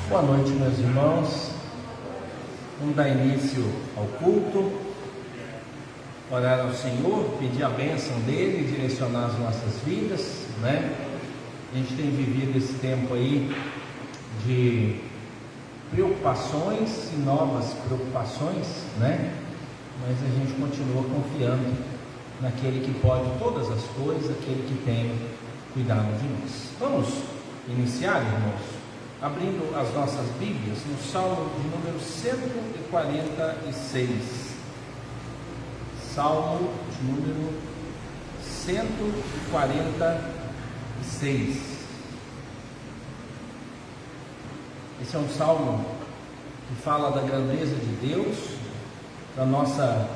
Boa noite, meus irmãos. Vamos dar início ao culto, orar ao Senhor, pedir a bênção dele, direcionar as nossas vidas, né? A gente tem vivido esse tempo aí de preocupações e novas preocupações, né? Mas a gente continua confiando naquele que pode todas as coisas, aquele que tem cuidado de nós. Vamos iniciar, irmãos? Abrindo as nossas Bíblias no Salmo de número 146. Salmo de número 146. Esse é um salmo que fala da grandeza de Deus, da nossa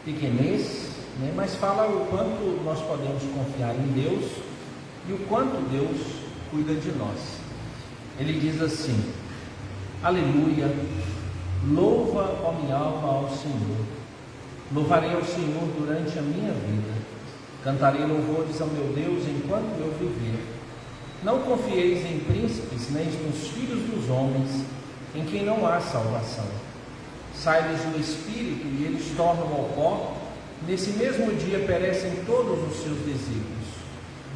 pequenez, né? Mas fala o quanto nós podemos confiar em Deus e o quanto Deus cuida de nós. Ele diz assim: aleluia, louva, ó minha alma, ao Senhor. Louvarei ao Senhor durante a minha vida, cantarei louvores ao meu Deus enquanto eu viver. Não confieis em príncipes, nem nos filhos dos homens, em quem não há salvação. Sai-lhes o espírito e eles tornam ao pó, nesse mesmo dia perecem todos os seus desígnios.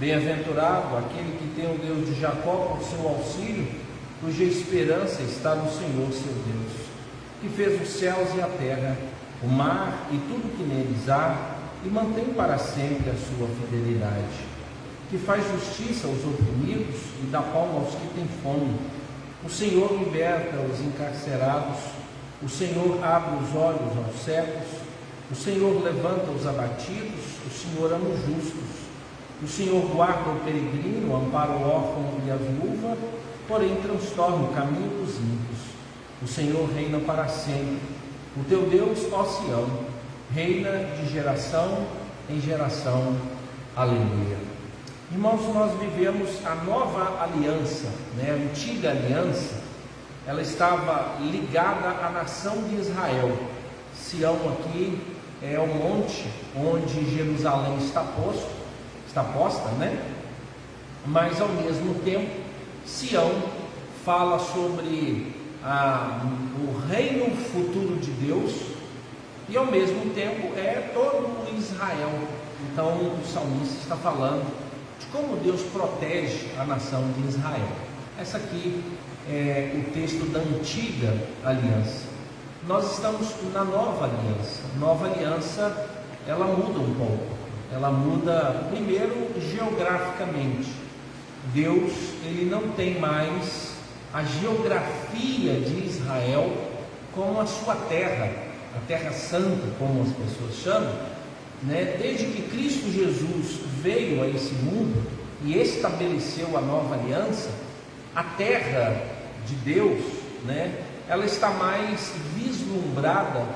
Bem-aventurado aquele que tem o Deus de Jacó por seu auxílio, cuja esperança está no Senhor seu Deus, que fez os céus e a terra, o mar e tudo que neles há, e mantém para sempre a sua fidelidade, que faz justiça aos oprimidos e dá pão aos que têm fome. O Senhor liberta os encarcerados, o Senhor abre os olhos aos cegos, o Senhor levanta os abatidos, o Senhor ama os justos. O Senhor guarda o peregrino, ampara o órfão e a viúva, porém transtorna o caminho dos ímpios. O Senhor reina para sempre. O teu Deus, ó Sião, reina de geração em geração. Aleluia. Irmãos, nós vivemos a nova aliança, né? A antiga aliança, ela estava ligada à nação de Israel. Sião aqui é o monte onde Jerusalém está posta, né? Mas ao mesmo tempo, Sião fala sobre o reino futuro de Deus e ao mesmo tempo é todo o Israel. Então o salmista está falando de como Deus protege a nação de Israel. Essa aqui é o texto da antiga aliança. Nós estamos na nova aliança. Nova aliança, ela muda um pouco. Ela muda, primeiro, geograficamente. Deus, ele não tem mais a geografia de Israel como a sua terra, a terra santa, como as pessoas chamam, né? Desde que Cristo Jesus veio a esse mundo e estabeleceu a nova aliança, a terra de Deus, né? Ela está mais vislumbrada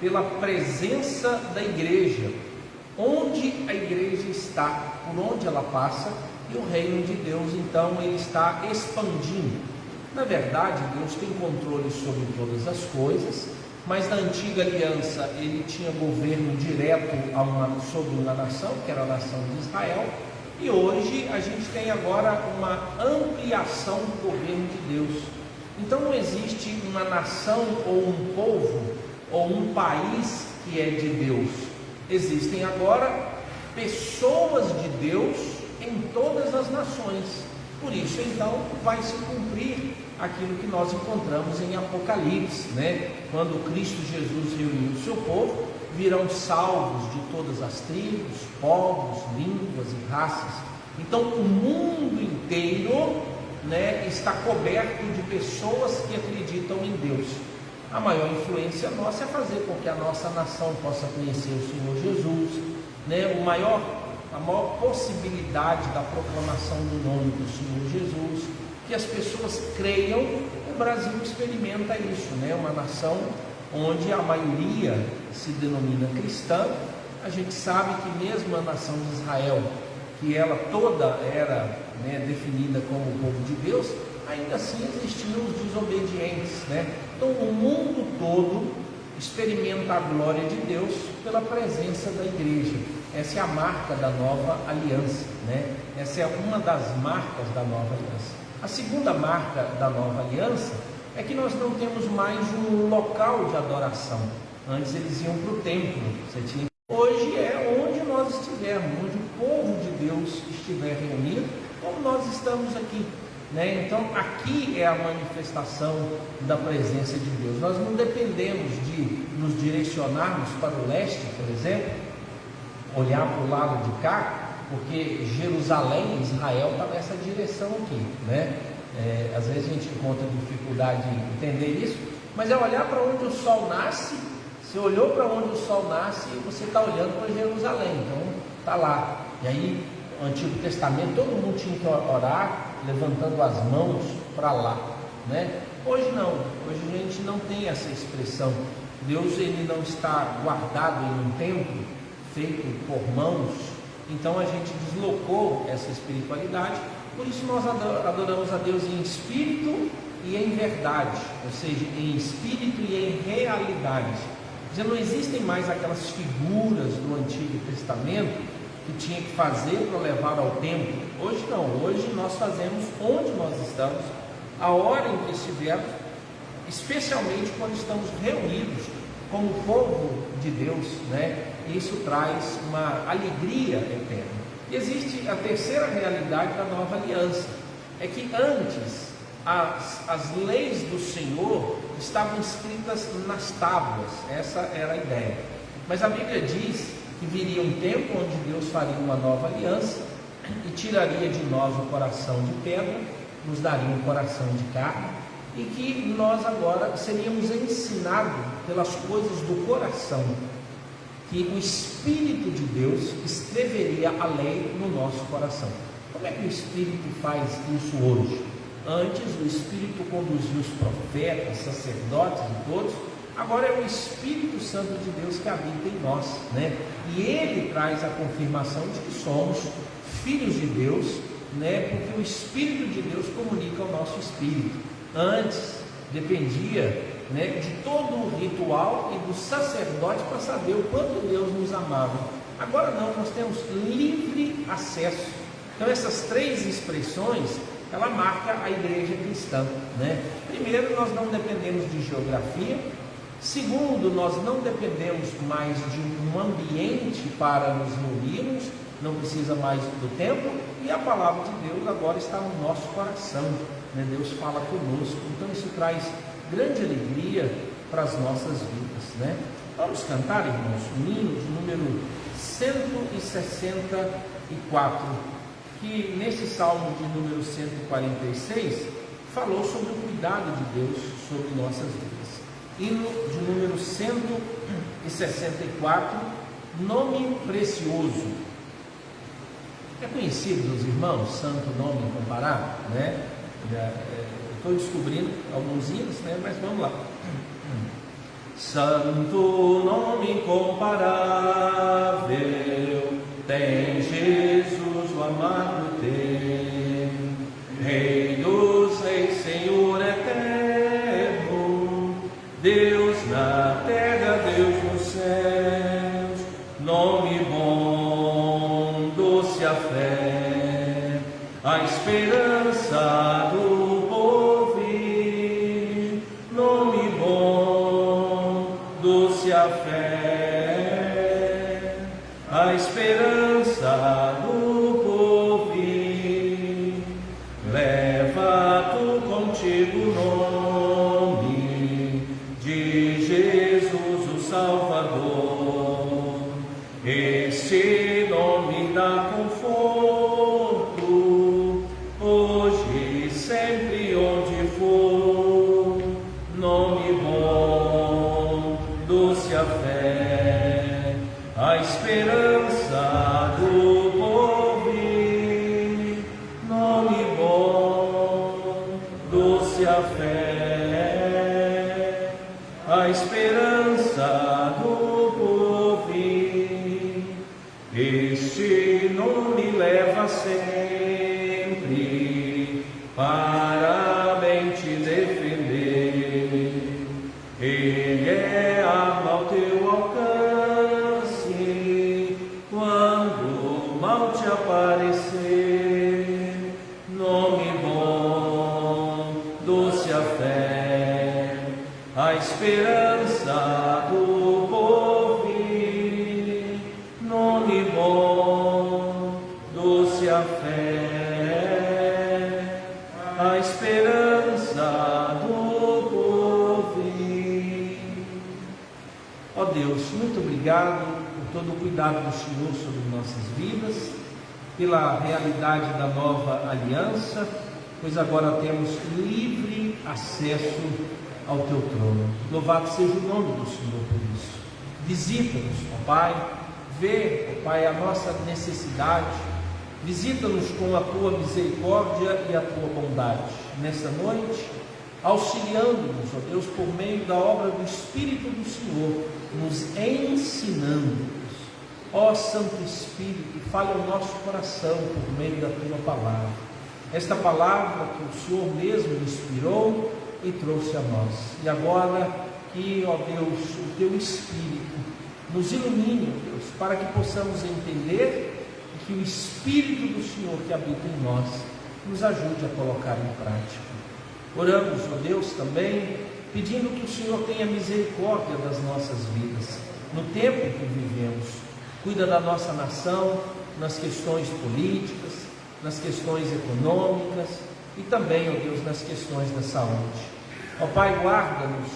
pela presença da igreja, onde a igreja está, por onde ela passa, e o reino de Deus, então, ele está expandindo. Na verdade, Deus tem controle sobre todas as coisas, mas na antiga aliança ele tinha governo direto sobre uma nação, que era a nação de Israel, e hoje a gente tem agora uma ampliação do governo de Deus. Então não existe uma nação ou um povo ou um país que é de Deus. Existem agora pessoas de Deus em todas as nações. Por isso, então, vai se cumprir aquilo que nós encontramos em Apocalipse, né? Quando Cristo Jesus reuniu o seu povo, virão salvos de todas as tribos, povos, línguas e raças. Então, o mundo inteiro, né, está coberto de pessoas que acreditam em Deus. A maior influência nossa é fazer com que a nossa nação possa conhecer o Senhor Jesus, né? O maior a maior possibilidade da proclamação do nome do Senhor Jesus, que as pessoas creiam. O Brasil experimenta isso, né? Uma nação onde a maioria se denomina cristã. A gente sabe que mesmo a nação de Israel, que ela toda era, né, definida como o povo de Deus, ainda assim existiam os desobedientes, né? Então o mundo todo experimenta a glória de Deus pela presença da igreja. Essa é a marca da nova aliança, né? Essa é uma das marcas da nova aliança. A segunda marca da nova aliança é que nós não temos mais um local de adoração. Antes eles iam para o templo. Hoje é onde nós estivermos, onde o povo de Deus estiver reunido, como nós estamos aqui, né? Então aqui é a manifestação da presença de Deus. Nós não dependemos de nos direcionarmos para o leste, por exemplo, olhar para o lado de cá, porque Jerusalém, Israel, está nessa direção aqui, né? Às vezes a gente encontra dificuldade em entender isso, mas é olhar para onde o sol nasce. Você olhou para onde o sol nasce, você está olhando para Jerusalém, então está lá. E aí, no Antigo Testamento, todo mundo tinha que orar levantando as mãos para lá, né? Hoje não, hoje a gente não tem essa expressão. Deus, ele não está guardado em um templo feito por mãos. Então a gente deslocou essa espiritualidade. Por isso nós adoramos a Deus em espírito e em verdade, ou seja, em espírito e em realidade. Já não existem mais aquelas figuras do Antigo Testamento que tinha que fazer para levar ao templo. Hoje não, hoje nós fazemos onde nós estamos, a hora em que estivermos, especialmente quando estamos reunidos como povo de Deus, né? Isso traz uma alegria eterna. E existe a terceira realidade da nova aliança, é que antes as leis do Senhor estavam escritas nas tábuas, essa era a ideia. Mas a Bíblia diz que viria um tempo onde Deus faria uma nova aliança e tiraria de nós o coração de pedra, nos daria um coração de carne, e que nós agora seríamos ensinados pelas coisas do coração, que o Espírito de Deus escreveria a lei no nosso coração. Como é que o Espírito faz isso hoje? Antes o Espírito conduzia os profetas, sacerdotes e todos. Agora é o Espírito Santo de Deus que habita em nós, né? E ele traz a confirmação de que somos filhos de Deus, né? Porque o Espírito de Deus comunica ao nosso espírito. Antes dependia, né, de todo o ritual e do sacerdote para saber o quanto Deus nos amava. Agora não, nós temos livre acesso. Então essas três expressões, ela marca a igreja cristã, né? Primeiro, nós não dependemos de geografia. Segundo, nós não dependemos mais de um ambiente para nos reunirmos, não precisa mais do templo, e a palavra de Deus agora está no nosso coração, né? Deus fala conosco, então isso traz grande alegria para as nossas vidas, né? Vamos cantar, irmãos, o hino de número 164, que nesse salmo de número 146 falou sobre o cuidado de Deus sobre nossas vidas. Hino de número 164, nome precioso. É conhecido dos irmãos, santo nome incomparável, né? Estou descobrindo alguns hinos, né? Mas vamos lá. Santo nome incomparável, tem Jesus o amado teu, Rei dos reis, Senhor eterno, Deus na terra, Deus nos céus, nome bom, doce a fé, a esperança do porvir, nome bom, doce a fé, a esperança do porvir, leva tu contigo o nome de Jesus o Salvador, este nome dá conforto, hoje e sempre onde for, nome bom, doce a fé, a esperança do Este nome leva sempre para bem te defender. Ele é arma ao teu alcance quando o mal te aparecer. Nome bom, doce a fé, a esperança do porvir. Nome bom, doce a fé, a esperança do porvir. Ó Deus, muito obrigado por todo o cuidado do Senhor sobre nossas vidas, pela realidade da nova aliança, pois agora temos livre acesso ao teu trono. Louvado seja o nome do Senhor por isso. Visita-nos, ó Pai, vê, ó Pai, a nossa necessidade, visita-nos com a tua misericórdia e a tua bondade. Nessa noite, auxiliando-nos, ó Deus, por meio da obra do Espírito do Senhor, nos ensinando. Ó Santo Espírito, fale ao nosso coração por meio da tua palavra. Esta palavra que o Senhor mesmo inspirou e trouxe a nós. E agora que, ó Deus, o teu Espírito nos ilumine, ó Deus, para que possamos entender e que o Espírito do Senhor que habita em nós nos ajude a colocar em prática. Oramos, ó Deus, também pedindo que o Senhor tenha misericórdia das nossas vidas, no tempo em que vivemos. Cuida da nossa nação nas questões políticas, nas questões econômicas e também, ó Deus, nas questões da saúde. Ó Pai, guarda-nos,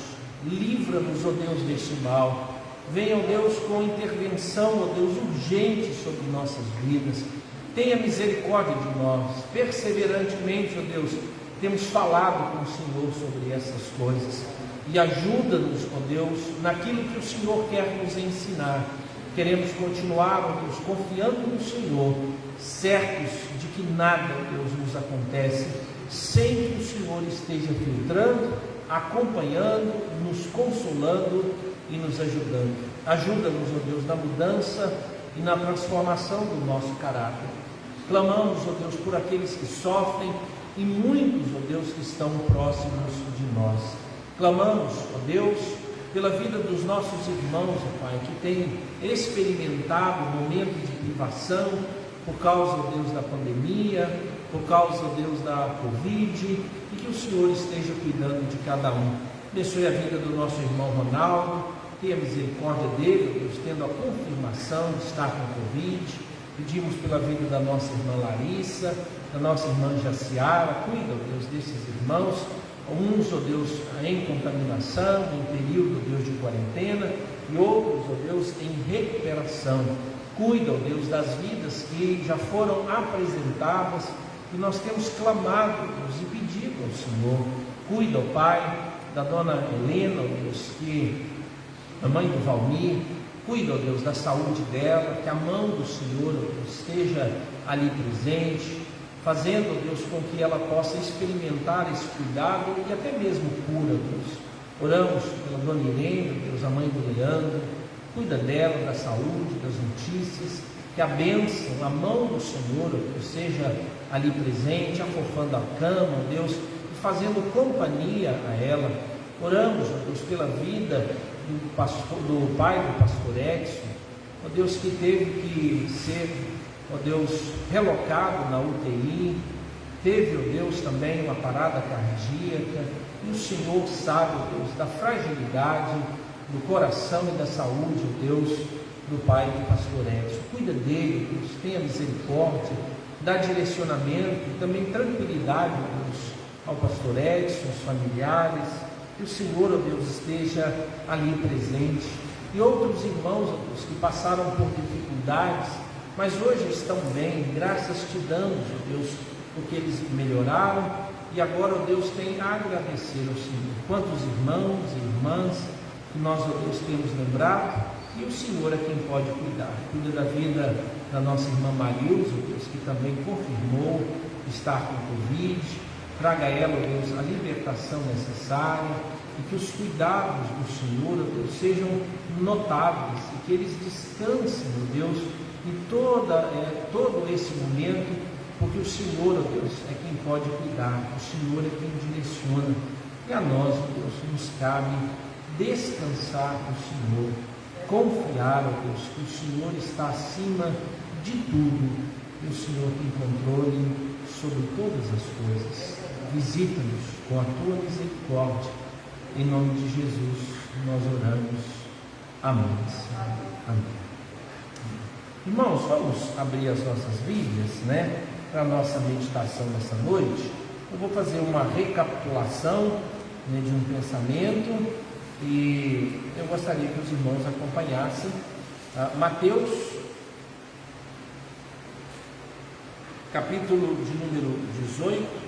livra-nos, ó Deus, deste mal. Venha, ó Deus, com intervenção, ó Deus, urgente sobre nossas vidas. Tenha misericórdia de nós. Perseverantemente, ó Deus, temos falado com o Senhor sobre essas coisas. E ajuda-nos, ó Deus, naquilo que o Senhor quer nos ensinar. Queremos continuar, ó Deus, confiando no Senhor, certos de que nada, ó Deus, nos acontece sem que o Senhor esteja filtrando, acompanhando, nos consolando e nos ajudando. Ajuda-nos, ó Deus, na mudança e na transformação do nosso caráter. Clamamos, ó Deus, por aqueles que sofrem e muitos, ó Deus, que estão próximos de nós. Clamamos, ó Deus, pela vida dos nossos irmãos, ó Pai, que têm experimentado um momento de privação por causa, ó Deus, da pandemia, por causa, ó Deus, da Covid, e que o Senhor esteja cuidando de cada um. Abençoe a vida do nosso irmão Ronaldo, tenha misericórdia dele, ó Deus, tendo a confirmação de estar com Covid. Pedimos pela vida da nossa irmã Larissa, da nossa irmã Jaciara. Cuida, ó Deus, desses irmãos, uns, ó Deus, em contaminação, em período, ó Deus, de quarentena, e outros, ó Deus, em recuperação. Cuida, ó Deus, das vidas que já foram apresentadas, e nós temos clamado, ó Deus, e pedido ao Senhor. Cuida, ó Pai, da dona Helena, ó Deus, que a mãe do Valmir. Cuida, ó Deus, da saúde dela, que a mão do Senhor, ó Deus, esteja ali presente, fazendo, ó Deus, com que ela possa experimentar esse cuidado e até mesmo cura, ó Deus. Oramos pela dona Irene, ó Deus, a mãe do Leandro. Cuida dela, da saúde, das notícias, que a bênção, a mão do Senhor, ó Deus, seja ali presente, afofando a cama, ó Deus, e fazendo companhia a ela. Oramos, ó Deus, pela vida do pai do pastor Edson, ó Deus, que teve que ser, ó Deus, relocado na UTI, teve, ó Deus, também uma parada cardíaca, e o Senhor sabe, ó Deus, da fragilidade do coração e da saúde, ó Deus, do pai do pastor Edson. Cuida dele, Deus, tenha misericórdia, dá direcionamento e também tranquilidade, ó Deus, ao pastor Edson, aos familiares. Que o Senhor, ó Deus, esteja ali presente. E outros irmãos, ó Deus, que passaram por dificuldades, mas hoje estão bem, graças te damos, ó Deus, porque eles melhoraram e agora, ó Deus, tem a agradecer ao Senhor. Quantos irmãos e irmãs que nós, ó Deus, temos lembrado, e o Senhor é quem pode cuidar. Cuida da vida da nossa irmã Marilza, ó Deus, que também confirmou estar com Covid. Traga a ela, ó Deus, a libertação necessária, e que os cuidados do Senhor, ó Deus, sejam notáveis e que eles descansem, ó Deus, em todo esse momento, porque o Senhor, ó Deus, é quem pode cuidar, o Senhor é quem direciona, e a nós, ó Deus, nos cabe descansar no Senhor, confiar, ó Deus, que o Senhor está acima de tudo, e o Senhor tem controle sobre todas as coisas. Visita-nos com a tua misericórdia, em nome de Jesus nós oramos. Amém. Amém. Irmãos, vamos abrir as nossas Bíblias, para a nossa meditação nessa noite. Eu vou fazer uma recapitulação, de um pensamento, e eu gostaria que os irmãos acompanhassem Mateus, capítulo de número 18.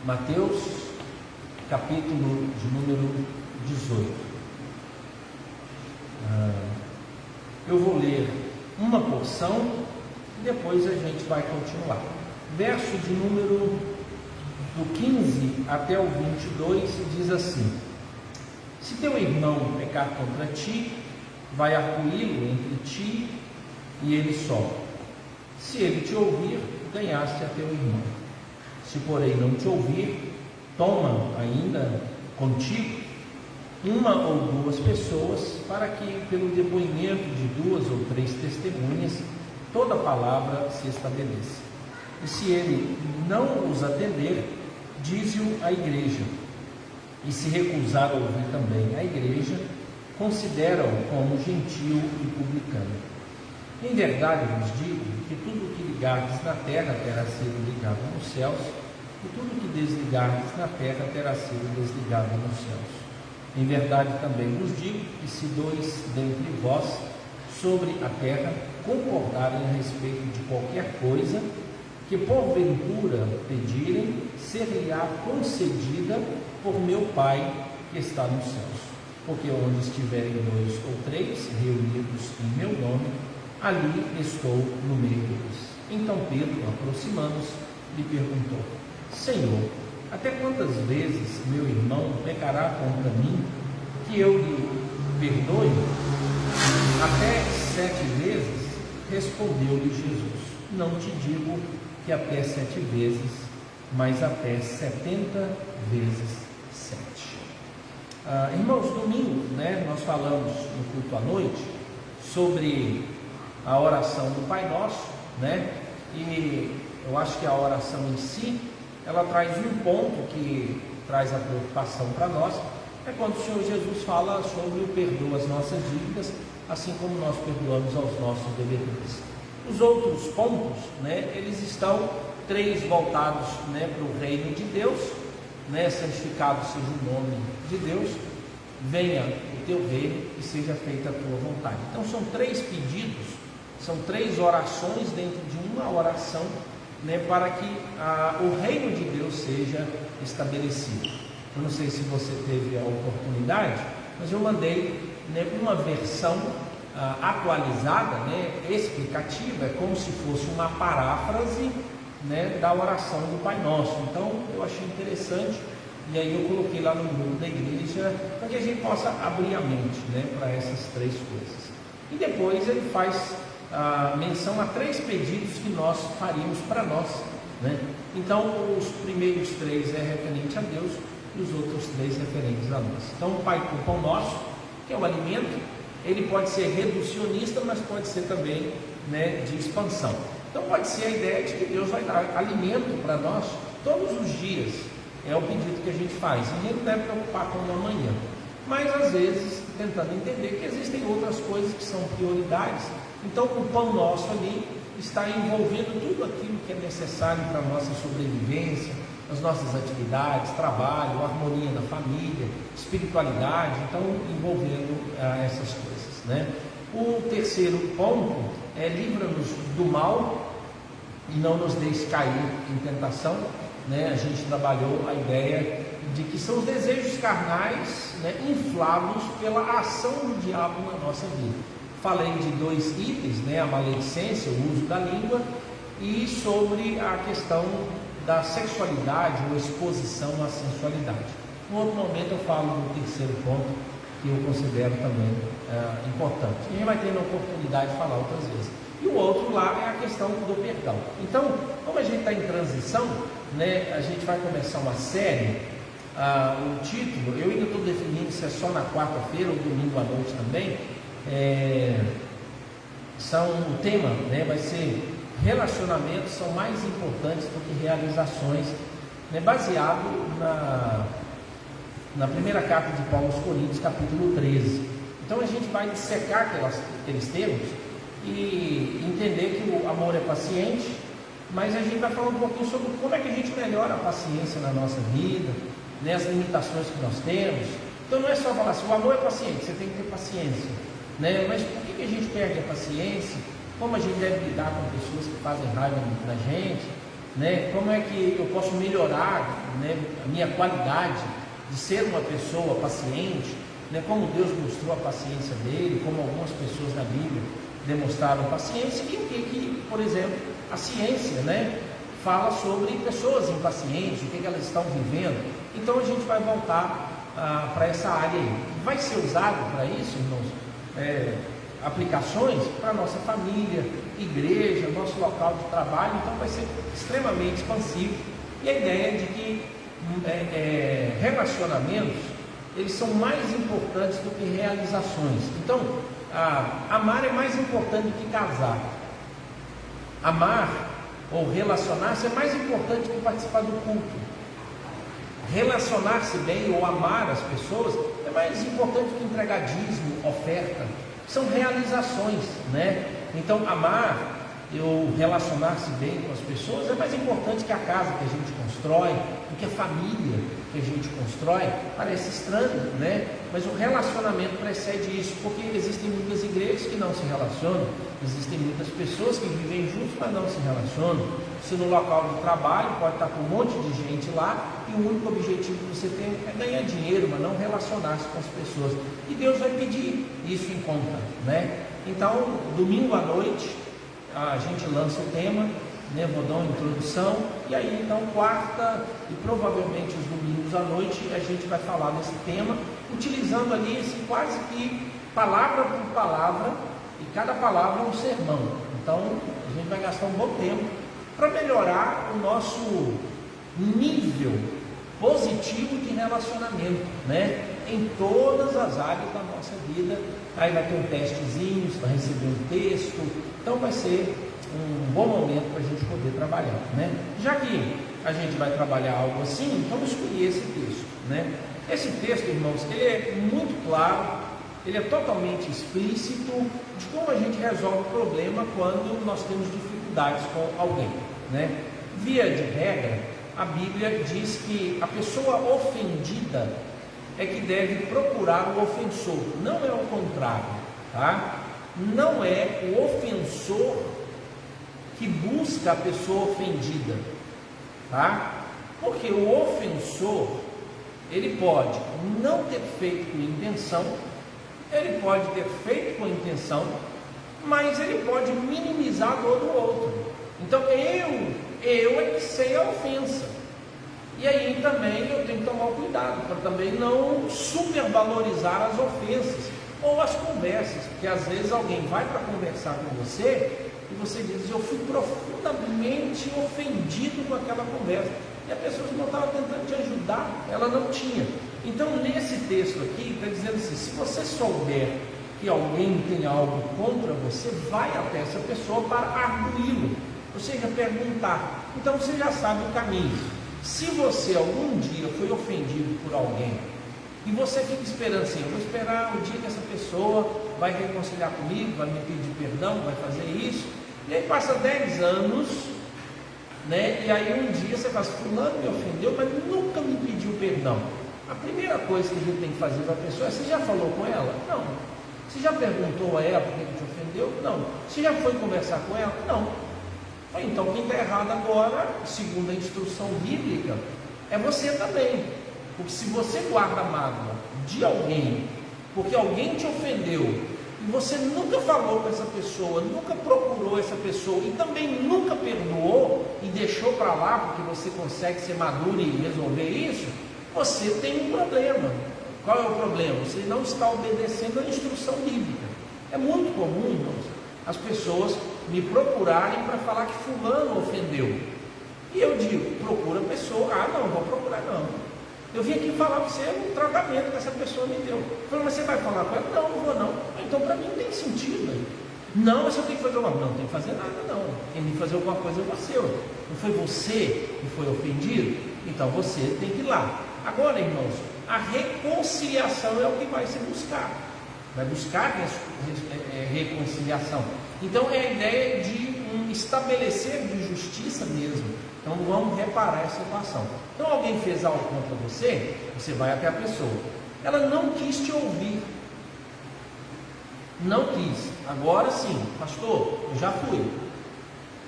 Mateus, capítulo de número 18. Eu vou ler uma porção e depois a gente vai continuar. Verso de número do 15 até o 22 diz assim: se teu irmão pecar contra ti, vai arguí-lo entre ti e ele só. Se ele te ouvir, ganhaste a teu irmão. Se porém não te ouvir, toma ainda contigo uma ou duas pessoas, para que pelo depoimento de 2 ou 3 testemunhas toda palavra se estabeleça. E se ele não os atender, dize-o à igreja. E se recusar a ouvir também a igreja, considera-o como gentio e publicano. Em verdade vos digo que tudo o que ligardes na terra terá sido ligado nos céus, e tudo o que desligardes na terra terá sido desligado nos céus. Em verdade também vos digo que se 2 dentre vós sobre a terra concordarem a respeito de qualquer coisa que porventura pedirem, ser-lhe-á concedida por meu Pai que está nos céus. Porque onde estiverem 2 ou 3 reunidos em meu nome, ali estou no meio deles. Então Pedro, aproximando-se, lhe perguntou: Senhor, até quantas vezes meu irmão pecará contra mim, que eu lhe perdoe? Até 7 vezes? Respondeu-lhe Jesus: não te digo que até 7 vezes, mas até 70 vezes 7. Irmãos, domingo, nós falamos no culto à noite sobre a oração do Pai Nosso, e eu acho que a oração em si, ela traz um ponto que traz a preocupação para nós, é quando o Senhor Jesus fala sobre o perdoa as nossas dívidas, assim como nós perdoamos aos nossos devedores. Os outros pontos, eles estão 3 voltados para o reino de Deus, santificado seja o nome de Deus, venha o teu reino e seja feita a tua vontade. Então são 3 pedidos, são 3 orações dentro de uma oração, para que o reino de Deus seja estabelecido. Eu não sei se você teve a oportunidade, mas eu mandei uma versão atualizada, explicativa, é como se fosse uma paráfrase da oração do Pai Nosso. Então eu achei interessante, e aí eu coloquei lá no grupo da igreja, para que a gente possa abrir a mente para essas 3 coisas. E depois ele faz menção a 3 pedidos que nós faríamos para nós. Então os primeiros 3 é referente a Deus, e os outros 3 referentes a nós. Então o Pão Nosso, que é o alimento, ele pode ser reducionista, mas pode ser também de expansão. Então pode ser a ideia de que Deus vai dar alimento para nós todos os dias. É o pedido que a gente faz. E a gente não deve preocupar com o amanhã, mas às vezes tentando entender que existem outras coisas que são prioridades. Então o Pão Nosso ali está envolvendo tudo aquilo que é necessário para a nossa sobrevivência, as nossas atividades, trabalho, harmonia na família, espiritualidade, então envolvendo essas coisas. O terceiro ponto é: livra-nos do mal e não nos deixe cair em tentação. A gente trabalhou a ideia de que são os desejos carnais, inflados pela ação do diabo na nossa vida. Falei de 2 itens, a maledicência, o uso da língua, e sobre a questão da sexualidade ou exposição à sensualidade. No outro momento eu falo do terceiro ponto, que eu considero também importante. E a gente vai ter a oportunidade de falar outras vezes. E o outro lá é a questão do perdão. Então, como a gente está em transição, né, a gente vai começar uma série. O título, eu ainda estou definindo se é só na quarta-feira ou domingo à noite também. O tema, né, vai ser relacionamentos são mais importantes do que realizações, né, baseado na primeira carta de Paulo aos Coríntios, capítulo 13. Então a gente vai dissecar aqueles termos e entender que o amor é paciente, mas a gente vai falar um pouquinho sobre como é que a gente melhora a paciência na nossa vida, né, as limitações que nós temos. Então não é só falar assim, o amor é paciente, você tem que ter paciência, né? Mas por que a gente perde a paciência? Como a gente deve lidar com pessoas que fazem raiva na gente, né? Como é que eu posso melhorar, né, a minha qualidade de ser uma pessoa paciente, né? Como Deus mostrou a paciência dele, como algumas pessoas na Bíblia demonstraram paciência, e o que, por exemplo, a ciência, né, fala sobre pessoas impacientes, o que elas estão vivendo. Então a gente vai voltar para essa área aí. Vai ser usado para isso, irmãos, aplicações para a nossa família, igreja, nosso local de trabalho. Então vai ser extremamente expansivo. E a ideia é de que relacionamentos, eles são mais importantes do que realizações. Então, amar é mais importante do que casar. Amar ou relacionar-se é mais importante do que participar do culto. Relacionar-se bem ou amar as pessoas é mais importante do que entregar dízimo, oferta. São realizações, né? Então, amar ou relacionar-se bem com as pessoas é mais importante que a casa que a gente constrói, do que a família que a gente constrói. Parece estranho, né? Mas o relacionamento precede isso, porque existem muitas igrejas que não se relacionam, existem muitas pessoas que vivem juntos, mas não se relacionam. Se no local de trabalho pode estar com um monte de gente lá, e o único objetivo que você tem é ganhar dinheiro, mas não relacionar-se com as pessoas. E Deus vai pedir isso em conta, né? Então, domingo à noite, a gente lança o tema, né? Vou dar uma introdução, e aí então quarta e provavelmente os domingos à noite a gente vai falar desse tema, utilizando ali assim, quase que palavra por palavra, e cada palavra é um sermão. Então a gente vai gastar um bom tempo para melhorar o nosso nível positivo de relacionamento, né? Em todas as áreas da nossa vida. Aí vai ter um testezinho, você vai receber um texto, então vai ser um bom momento para a gente poder trabalhar, né? Já que a gente vai trabalhar algo assim, vamos escolher esse texto, né? Esse texto, irmãos, ele é muito claro, ele é totalmente explícito de como a gente resolve o problema quando nós temos dificuldades com alguém, né? Via de regra, a Bíblia diz que a pessoa ofendida é que deve procurar o ofensor, não é o contrário, tá? Não é o ofensor que busca a pessoa ofendida, tá? Porque o ofensor, ele pode não ter feito com intenção, ele pode ter feito com intenção, mas ele pode minimizar a dor do outro. Então eu é que sei a ofensa. E aí também eu tenho que tomar cuidado para também não supervalorizar as ofensas ou as conversas, porque às vezes alguém vai para conversar com você e você diz, eu fui profundamente ofendido com aquela conversa, e a pessoa não estava tentando te ajudar, ela não tinha. Então nesse texto aqui está dizendo assim, se você souber que alguém tem algo contra você, vai até essa pessoa para arguí-lo, ou seja, perguntar. Então você já sabe o caminho. Se você algum dia foi ofendido por alguém e você fica esperando assim, eu vou esperar o dia que essa pessoa vai reconciliar comigo, vai me pedir perdão, vai fazer isso, e aí passa 10 anos, né? E aí um dia você fala, fulano me ofendeu, mas nunca me pediu perdão. A primeira coisa que a gente tem que fazer para a pessoa é, você já falou com ela? Não. Você já perguntou a ela por que te ofendeu? Não. Você já foi conversar com ela? Não. Então quem está errado agora, segundo a instrução bíblica, é você também. Porque se você guarda mágoa de alguém, porque alguém te ofendeu, e você nunca falou com essa pessoa, nunca procurou essa pessoa e também nunca perdoou e deixou para lá porque você consegue ser maduro e resolver isso, você tem um problema. Qual é o problema? Você não está obedecendo a instrução bíblica. É muito comum, irmãos, as pessoas me procurarem para falar que fulano ofendeu. E eu digo, procura a pessoa. Ah, não vou procurar não. Eu vim aqui falar para você o tratamento que essa pessoa me deu. Eu falei, mas você vai falar com ela? Não, não vou não. Então para mim não tem sentido aí. Não, mas eu tenho que fazer alguma coisa. Não, não tem que fazer nada não. Quem tem que fazer alguma coisa é você. Não foi você que foi ofendido? Então você tem que ir lá. Agora, irmãos, a reconciliação é o que vai se buscar. Vai buscar reconciliação. Então é a ideia de um estabelecer de justiça mesmo. Então vamos reparar essa situação. Então alguém fez algo contra você, você vai até a pessoa. Ela não quis te ouvir. Não quis. Agora sim, pastor, eu já fui.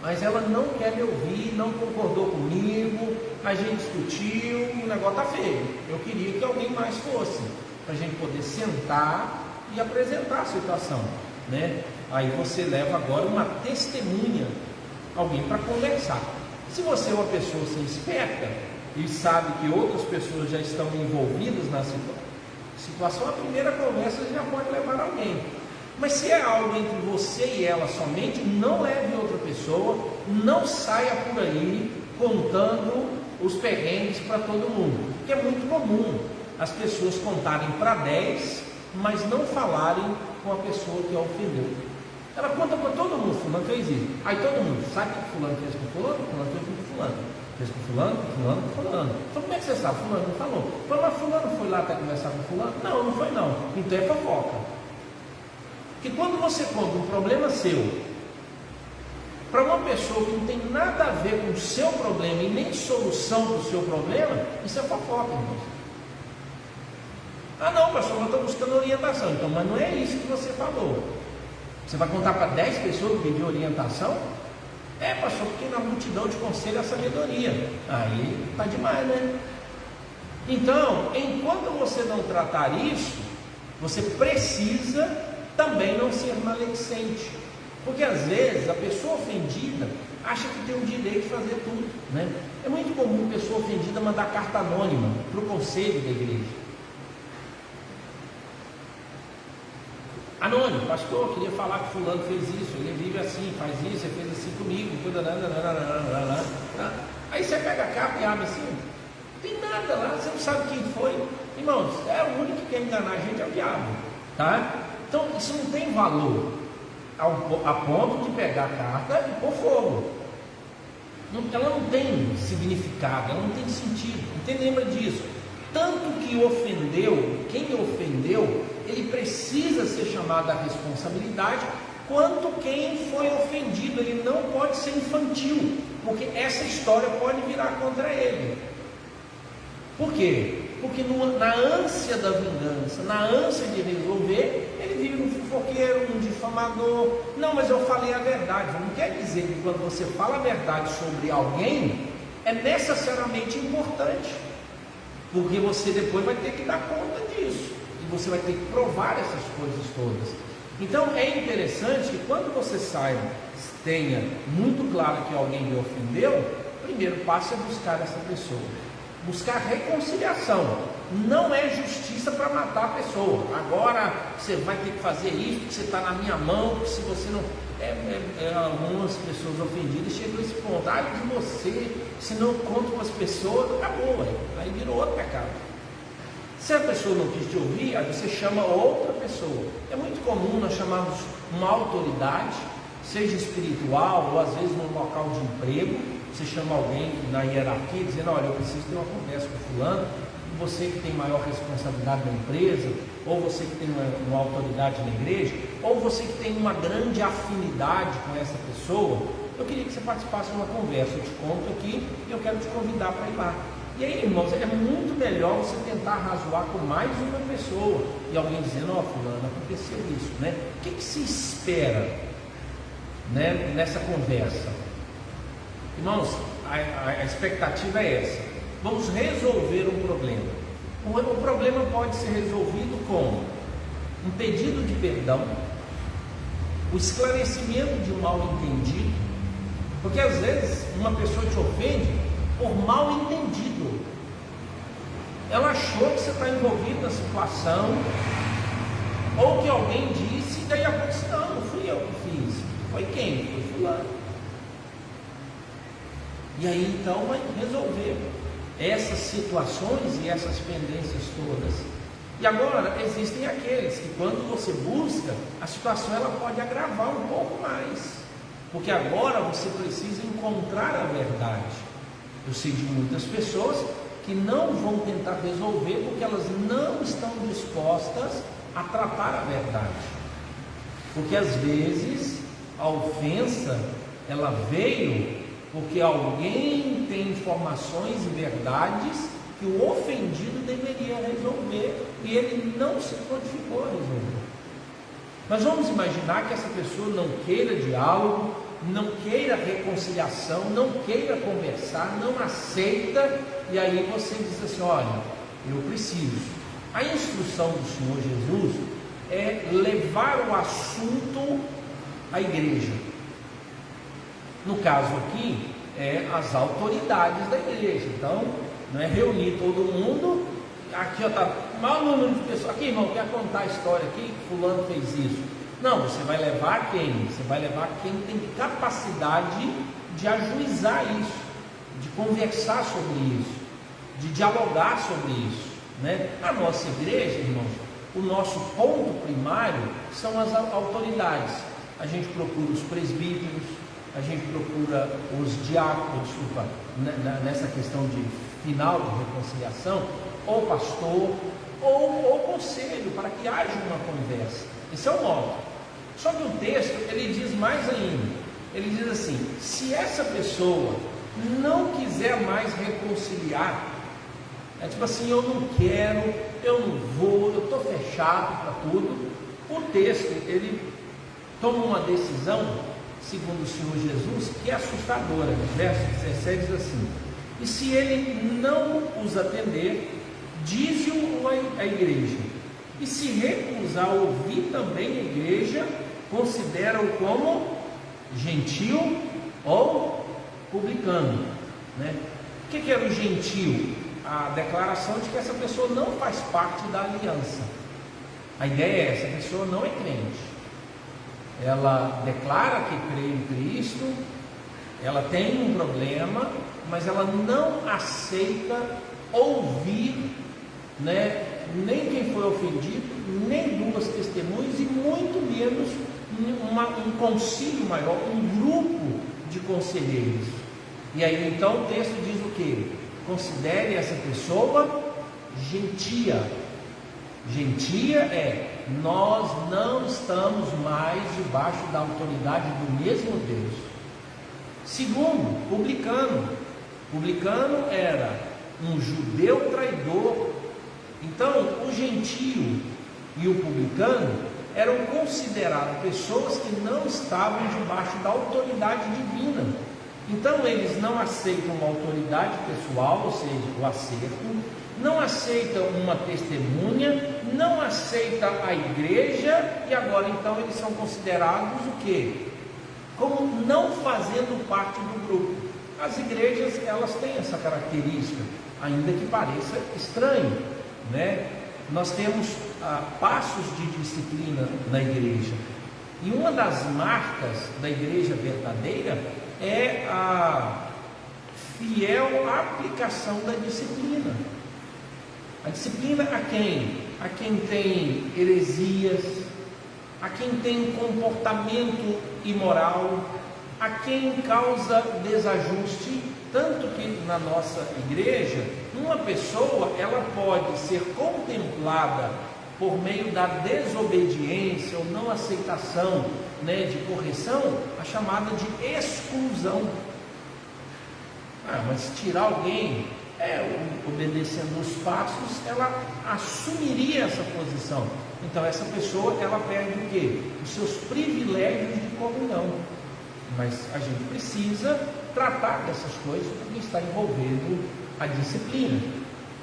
Mas ela não quer me ouvir, não concordou comigo, a gente discutiu, o negócio está feio. Eu queria que alguém mais fosse, para a gente poder sentar e apresentar a situação, né? Aí você leva agora uma testemunha, alguém para conversar. Se você é uma pessoa sem esperta e sabe que outras pessoas já estão envolvidas na situação, a primeira conversa já pode levar alguém. Mas se é algo entre você e ela somente, não leve outra pessoa, não saia por aí contando os perrengues para todo mundo, porque é muito comum as pessoas contarem para 10, mas não falarem com a pessoa que a ofendeu. Ela conta para todo mundo, fulano fez isso. Aí todo mundo, sabe o que fulano fez com fulano? Fulano fez com fulano. Fez com fulano, fulano, fulano. Então como é que você sabe? Fulano não falou. Falou, mas fulano foi lá até conversar com fulano? Não, não foi não. Então é fofoca. Porque quando você conta um problema seu para uma pessoa que não tem nada a ver com o seu problema e nem solução para o seu problema, isso é fofoca, irmãos. Ah não, pastor, eu estou buscando orientação. Então, mas não é isso que você falou. Você vai contar para 10 pessoas que pedir orientação? É, pastor, porque na multidão de conselho a sabedoria. Aí está demais, né? Então, enquanto você não tratar isso, você precisa também não ser maledicente. Porque às vezes a pessoa ofendida acha que tem o direito de fazer tudo, né? É muito comum a pessoa ofendida mandar carta anônima para o conselho da igreja. Anônimo, pastor, eu queria falar que fulano fez isso, ele vive assim, faz isso, ele fez assim comigo, aí você pega a capa e abre assim, não tem nada lá, você não sabe quem foi. Irmãos, o único que quer enganar a gente é o diabo, tá? Então isso não tem valor a ponto de pegar a carta e pôr fogo. Ela não tem significado, ela não tem sentido, não lembra disso. Tanto que ofendeu, quem ofendeu, ele precisa ser chamado à responsabilidade, quanto quem foi ofendido. Ele não pode ser infantil, porque essa história pode virar contra ele. Por quê? Porque na ânsia da vingança, na ânsia de resolver, ele vive um fofoqueiro, um difamador. Não, mas eu falei a verdade. Não quer dizer que quando você fala a verdade sobre alguém, é necessariamente importante, porque você depois vai ter que dar conta disso, e você vai ter que provar essas coisas todas. Então é interessante que quando você saiba, tenha muito claro que alguém lhe ofendeu, o primeiro passo é buscar essa pessoa, buscar reconciliação. Não é justiça para matar a pessoa. Agora você vai ter que fazer isso, porque você está na minha mão, porque se você não... algumas pessoas ofendidas chegam a esse ponto. Ai de você, se não conta com as pessoas, acabou, aí virou outro pecado. Se a pessoa não quis te ouvir, aí você chama outra pessoa. É muito comum nós chamarmos uma autoridade, seja espiritual ou às vezes num local de emprego. Você chama alguém na hierarquia dizendo, olha, eu preciso ter uma conversa com fulano, você que tem maior responsabilidade na empresa, ou você que tem uma autoridade na igreja, ou você que tem uma grande afinidade com essa pessoa, eu queria que você participasse de uma conversa. Eu te conto aqui e eu quero te convidar para ir lá. E aí, irmãos, é muito melhor você tentar razoar com mais uma pessoa, e alguém dizendo, ó, fulano, aconteceu isso, né? O que se espera, né, nessa conversa? Irmãos, a expectativa é essa. Vamos resolver um problema. O problema pode ser resolvido com um pedido de perdão, o esclarecimento de um mal entendido, porque às vezes uma pessoa te ofende por mal entendido. Ela achou que você está envolvido na situação, ou que alguém disse, e daí a pouco disse, não fui eu que fiz. Foi quem? Foi fulano. E aí então vai resolver essas situações e essas pendências todas. E agora existem aqueles que, quando você busca, a situação ela pode agravar um pouco mais, porque agora você precisa encontrar a verdade. Eu sei de muitas pessoas que não vão tentar resolver porque elas não estão dispostas a tratar a verdade, porque às vezes a ofensa ela veio porque alguém tem informações e verdades que o ofendido deveria resolver e ele não se prontificou a resolver. Mas vamos imaginar que essa pessoa não queira diálogo, não queira reconciliação, não queira conversar, não aceita, e aí você diz assim, olha, eu preciso. A instrução do Senhor Jesus é levar o assunto à igreja. No caso aqui, é as autoridades da igreja. Então, não é reunir todo mundo. Aqui está maior número de pessoas. Aqui, irmão, quer contar a história aqui que fulano fez isso? Não, você vai levar quem? Você vai levar quem tem capacidade de ajuizar isso, de conversar sobre isso, de dialogar sobre isso, né? A nossa igreja, irmãos, o nosso ponto primário são as autoridades. A gente procura os presbíteros, a gente procura os diáconos, nessa questão de final de reconciliação, ou pastor, ou conselho, para que haja uma conversa. Esse é o modo. Só que o texto, ele diz mais ainda. Ele diz assim, se essa pessoa não quiser mais reconciliar, é tipo assim, eu não quero, eu não vou, eu estou fechado para tudo. O texto, ele toma uma decisão, segundo o Senhor Jesus, que é assustadora. No verso 17 diz assim, e se ele não os atender, dize-o à igreja, e se recusar a ouvir também a igreja, considera-o como gentil ou publicano, né? O que era o gentil? A declaração de que essa pessoa não faz parte da aliança. A ideia é essa, a pessoa não é crente, ela declara que crê em Cristo, ela tem um problema, mas ela não aceita ouvir, né, nem quem foi ofendido, nem duas testemunhas, e muito menos um concílio maior, um grupo de conselheiros. E aí então o texto diz o que? Considere essa pessoa gentia. Gentia é, nós não estamos mais debaixo da autoridade do mesmo Deus. Segundo, publicano. Publicano era um judeu traidor. Então, o gentio e o publicano eram considerados pessoas que não estavam debaixo da autoridade divina. Então, eles não aceitam uma autoridade pessoal, ou seja, o acerto, não aceitam uma testemunha, não aceitam a igreja, e agora então eles são considerados o quê? Como não fazendo parte do grupo. As igrejas, elas têm essa característica, ainda que pareça estranho, né? Nós temos passos de disciplina na igreja, e uma das marcas da igreja verdadeira é a fiel aplicação da disciplina. A disciplina a quem? A quem tem heresias, a quem tem comportamento imoral, a quem causa desajuste. Tanto que na nossa igreja, uma pessoa, ela pode ser contemplada por meio da desobediência ou não aceitação, né, de correção, a chamada de exclusão. Mas tirar alguém, obedecendo os passos, ela assumiria essa posição. Então essa pessoa, ela perde o quê? Os seus privilégios de comunhão. Mas a gente precisa tratar dessas coisas porque está envolvendo a disciplina.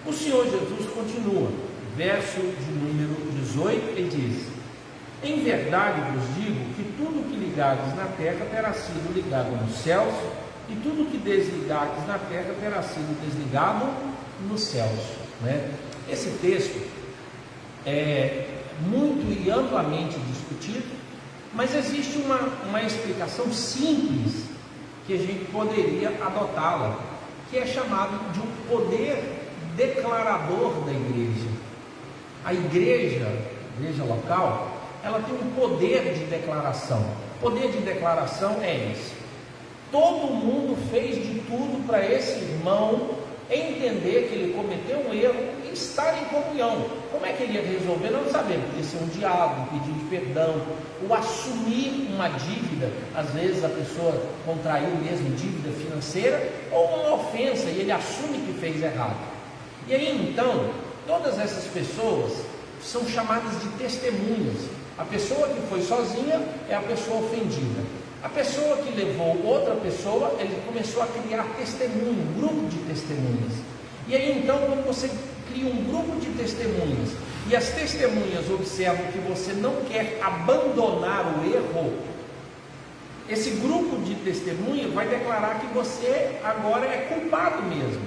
O Senhor Jesus continua, verso de número 18, ele diz: Em verdade vos digo que tudo que ligares na terra terá sido ligado nos céus, e tudo que desligares na terra terá sido desligado nos céus. Né? Esse texto é muito e amplamente discutido, mas existe uma explicação simples que a gente poderia adotá-la, que é chamado de um poder declarador da igreja. A igreja local, ela tem um poder de declaração. O poder de declaração é esse: todo mundo fez de tudo para esse irmão entender que ele cometeu um erro e estar em comunhão. Como é que ele ia resolver? Não sabemos. Podia ser um diálogo, um pedido de perdão, ou assumir uma dívida. Às vezes a pessoa contraiu mesmo dívida financeira, ou uma ofensa, e ele assume que fez errado. E aí então, todas essas pessoas são chamadas de testemunhas. A pessoa que foi sozinha é a pessoa ofendida. A pessoa que levou outra pessoa, ele começou a criar testemunho, um grupo de testemunhas. E aí então, quando você cria um grupo de testemunhas, e as testemunhas observam que você não quer abandonar o erro, esse grupo de testemunhas vai declarar que você agora é culpado mesmo.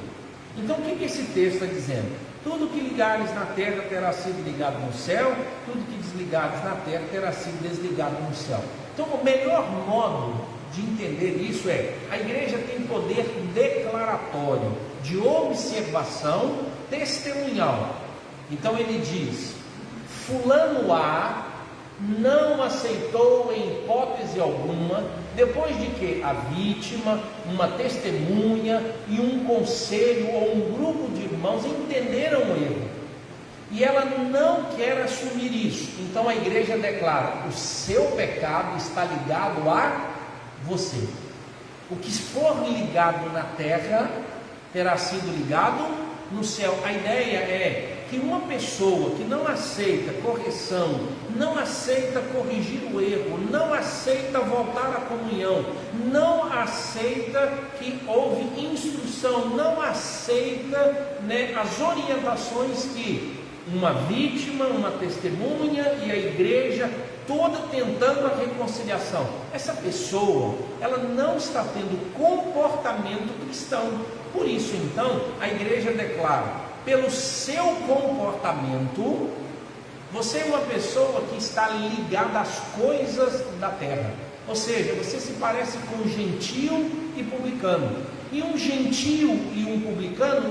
Então o que esse texto está dizendo? Tudo que ligares na terra terá sido ligado no céu, tudo que desligares na terra terá sido desligado no céu. Então o melhor modo de entender isso é: a igreja tem poder declaratório, de observação testemunhal. Então ele diz: fulano A não aceitou em hipótese alguma, depois de que a vítima, uma testemunha e um conselho ou um grupo de irmãos entenderam o erro, e ela não quer assumir isso. Então a igreja declara: o seu pecado está ligado a você. O que for ligado na terra terá sido ligado no céu. A ideia é que uma pessoa que não aceita correção, não aceita corrigir o erro, não aceita voltar à comunhão, não aceita que houve instrução, não aceita, as orientações que uma vítima, uma testemunha e a igreja toda tentando a reconciliação, essa pessoa, ela não está tendo comportamento cristão. Por isso então a igreja declara: pelo seu comportamento, você é uma pessoa que está ligada às coisas da terra. Ou seja, você se parece com um gentio e publicano. E um gentio e um publicano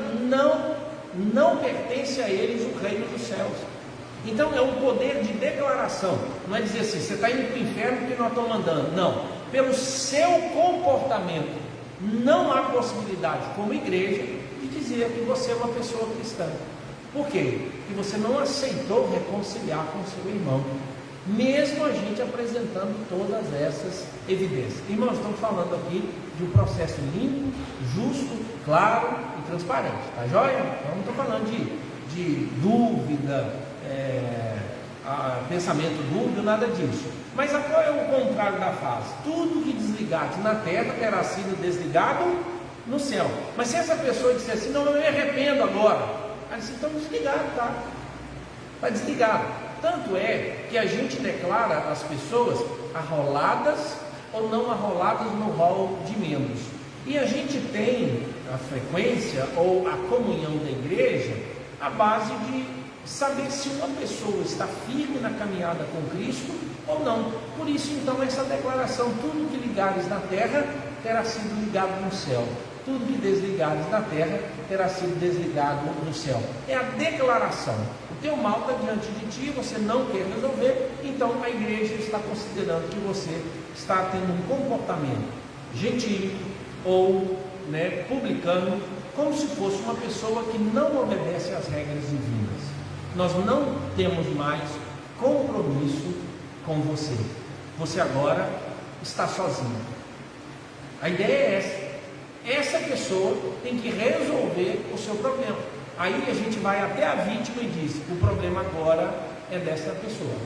não pertence a eles o reino dos céus. Então é um poder de declaração. Não é dizer assim: você está indo para o inferno porque nós estamos mandando. Não. Pelo seu comportamento, não há possibilidade como igreja de dizer que você é uma pessoa cristã. Por quê? Porque você não aceitou reconciliar com o seu irmão, mesmo a gente apresentando todas essas evidências. Irmãos, estamos falando aqui de um processo limpo, justo, claro e transparente, tá joia? Então não estou falando de dúvida, pensamento dúbio, nada disso. Mas qual é o contrário da frase? Tudo que desligares na terra terá sido desligado no céu. Mas se essa pessoa disser assim: não, eu me arrependo agora, aí disse: então desligado, tá? Está desligado. Tanto é que a gente declara as pessoas arroladas ou não arroladas no rol de membros. E a gente tem a frequência ou a comunhão da igreja à base de saber se uma pessoa está firme na caminhada com Cristo ou não. Por isso então essa declaração: tudo que ligares na terra terá sido ligado no céu, tudo que desligares na terra terá sido desligado no céu. É a declaração. O teu mal está diante de ti, você não quer resolver, então a igreja está considerando que você está tendo um comportamento gentil ou publicano, como se fosse uma pessoa que não obedece às regras divinas. Nós não temos mais compromisso com você. Você agora está sozinho. A ideia é essa. Essa pessoa tem que resolver o seu problema. Aí a gente vai até a vítima e diz: o problema agora é dessa pessoa.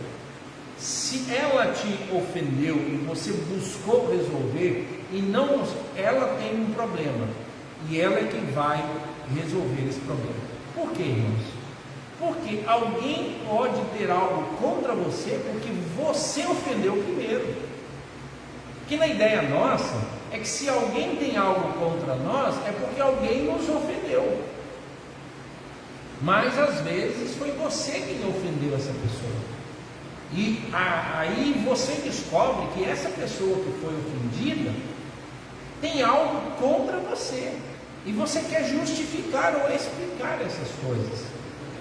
Se ela te ofendeu e você buscou resolver e não, ela tem um problema e ela é quem vai resolver esse problema. Por quê, irmãos? Porque alguém pode ter algo contra você porque você ofendeu primeiro. Que na ideia nossa é que se alguém tem algo contra nós é porque alguém nos ofendeu. Mas às vezes foi você quem ofendeu essa pessoa. E aí você descobre que essa pessoa que foi ofendida tem algo contra você. E você quer justificar ou explicar essas coisas.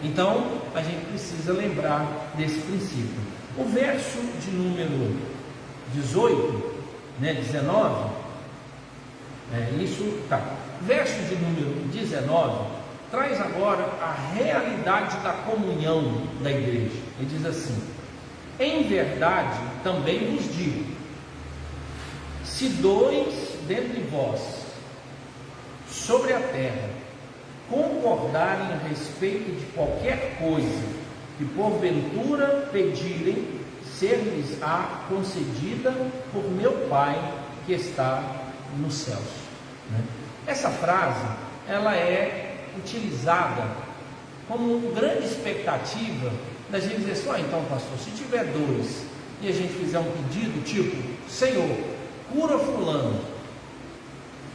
Então a gente precisa lembrar desse princípio. O verso de número 18, 19, verso de número 19 traz agora a realidade da comunhão da igreja. Ele diz assim: em verdade também vos digo, se dois dentre vós sobre a terra concordarem a respeito de qualquer coisa que porventura pedirem, ser-lhes-á concedida por meu Pai que está nos céus. Essa frase, ela é utilizada como uma grande expectativa da gente dizer assim: então pastor, se tiver dois e a gente fizer um pedido tipo, Senhor, cura fulano,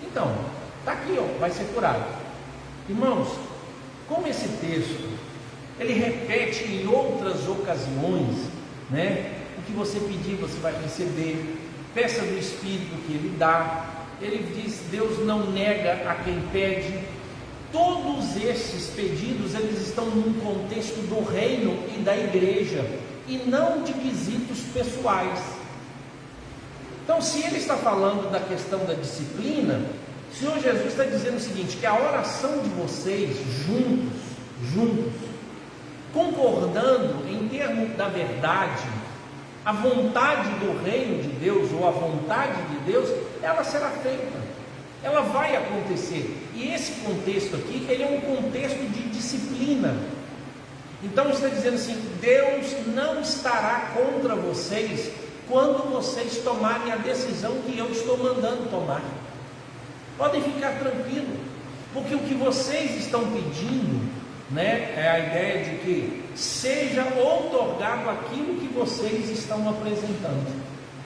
então, está aqui, vai ser curado. Irmãos, como esse texto, ele repete em outras ocasiões, o que você pedir você vai receber, peça do Espírito que Ele dá. Ele diz, Deus não nega a quem pede. Todos esses pedidos, eles estão num contexto do reino e da igreja, e não de quesitos pessoais. Então, se ele está falando da questão da disciplina, o Senhor Jesus está dizendo o seguinte, que a oração de vocês juntos, concordando em termos da verdade, a vontade do reino de Deus, ou a vontade de Deus, ela será feita, ela vai acontecer. E esse contexto aqui, ele é um contexto de disciplina. Então está dizendo assim, Deus não estará contra vocês quando vocês tomarem a decisão que eu estou mandando tomar. Podem ficar tranquilos, porque o que vocês estão pedindo, é a ideia de que seja outorgado aquilo que vocês estão apresentando.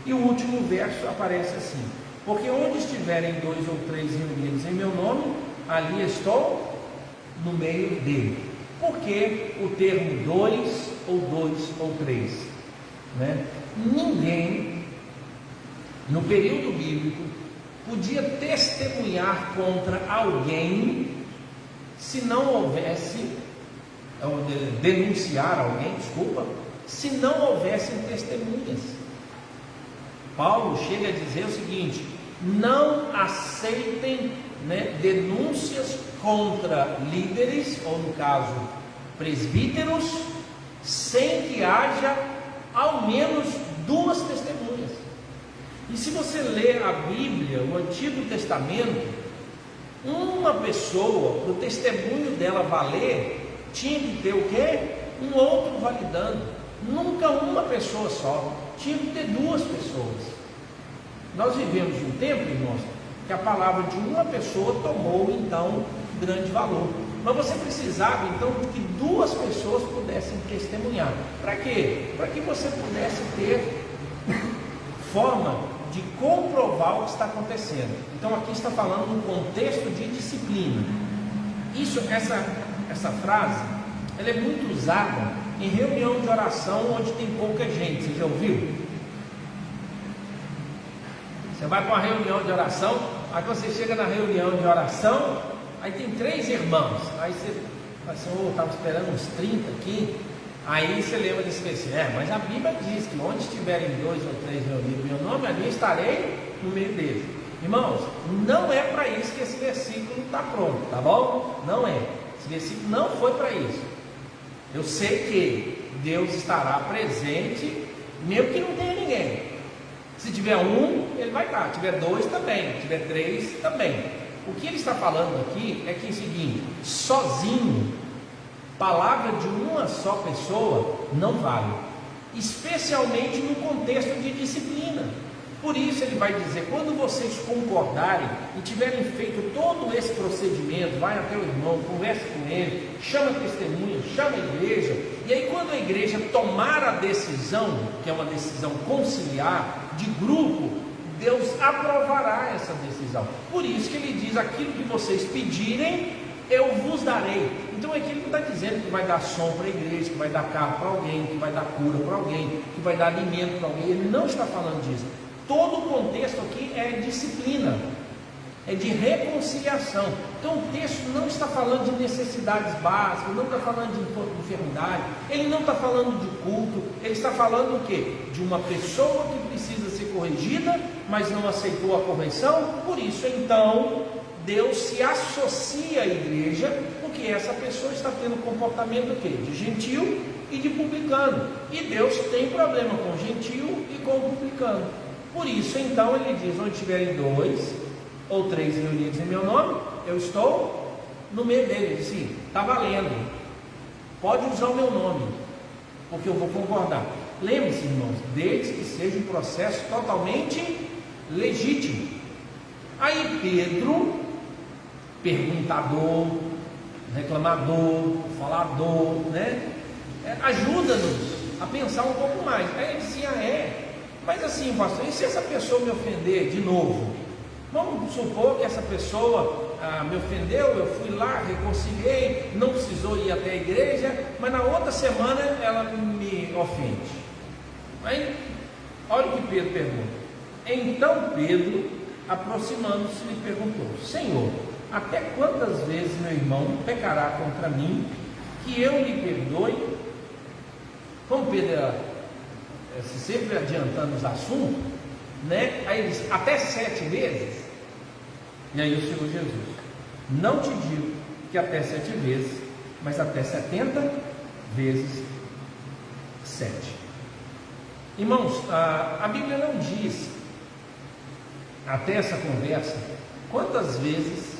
E o último verso aparece assim: porque onde estiverem 2 ou 3 reunidos em meu nome, ali estou no meio dele. Por que o termo 2 ou 3? Ninguém no período bíblico podia testemunhar contra alguém se não houvesse, ou denunciar alguém, se não houvessem testemunhas. Paulo chega a dizer o seguinte: não aceitem denúncias contra líderes, ou no caso presbíteros, sem que haja ao menos 2 testemunhas. E se você ler a Bíblia, o Antigo Testamento, uma pessoa, para o testemunho dela valer, tinha que ter o quê? Um outro validando. Nunca uma pessoa só, tinha que ter 2 pessoas. Nós vivemos um tempo, irmãos, que a palavra de uma pessoa tomou então grande valor. Mas você precisava então que 2 pessoas pudessem testemunhar. Para quê? Para que você pudesse ter forma de comprovar o que está acontecendo. Então aqui está falando num contexto de disciplina. Essa frase, ela é muito usada em reunião de oração onde tem pouca gente. Você já ouviu? Você vai para uma reunião de oração, aí quando você chega na reunião de oração, aí tem 3 irmãos, aí você fala assim, estava esperando uns 30 aqui. Aí você lembra desse versículo, mas a Bíblia diz que onde estiverem 2 ou 3 reunidos em meu nome, ali estarei no meio deles. Irmãos, não é para isso que esse versículo está pronto, tá bom? Não é. Esse versículo não foi para isso. Eu sei que Deus estará presente, mesmo que não tenha ninguém. Se tiver 1, ele vai estar. Se tiver 2 também. Se tiver 3 também. O que ele está falando aqui é que é o seguinte: sozinho, palavra de uma só pessoa não vale, especialmente no contexto de disciplina. Por isso ele vai dizer, quando vocês concordarem e tiverem feito todo esse procedimento, vai até o irmão, conversa com ele, chama a testemunha, chama a igreja, e aí quando a igreja tomar a decisão, que é uma decisão conciliar, de grupo, Deus aprovará essa decisão. Por isso que ele diz, aquilo que vocês pedirem, eu vos darei. Então aqui ele não está dizendo que vai dar som para a igreja, que vai dar carro para alguém, que vai dar cura para alguém, que vai dar alimento para alguém. Ele não está falando disso. Todo o contexto aqui é disciplina, é de reconciliação. Então o texto não está falando de necessidades básicas, não está falando de enfermidade, ele não está falando de culto, ele está falando o quê? De uma pessoa que precisa ser corrigida, mas não aceitou a correção. Por isso então Deus se associa à igreja, porque essa pessoa está tendo comportamento o quê? De gentil e de publicano, e Deus tem problema com o gentil e com o publicano. Por isso então ele diz, onde tiverem 2 ou 3 reunidos em meu nome, eu estou no meio dele. Ele diz assim, está valendo, pode usar o meu nome, porque eu vou concordar. Lembre-se, irmãos, desde que seja um processo totalmente legítimo. Aí Pedro, perguntador, reclamador, falador, né? Ajuda-nos a pensar um pouco mais. Aí ele disse, mas assim, pastor, e se essa pessoa me ofender de novo? Vamos supor que essa pessoa me ofendeu, eu fui lá, reconciliei, não precisou ir até a igreja, mas na outra semana ela me ofende. Aí, olha o que Pedro pergunta. Então Pedro, aproximando-se, lhe perguntou, Senhor, até quantas vezes meu irmão pecará contra mim, que eu lhe perdoe? Como Pedro sempre adiantando os assuntos, né? Aí ele diz, até 7 vezes? E aí o Senhor Jesus, não te digo que até 7 vezes, mas até 70 vezes 7. Irmãos, a Bíblia não diz, até essa conversa, quantas vezes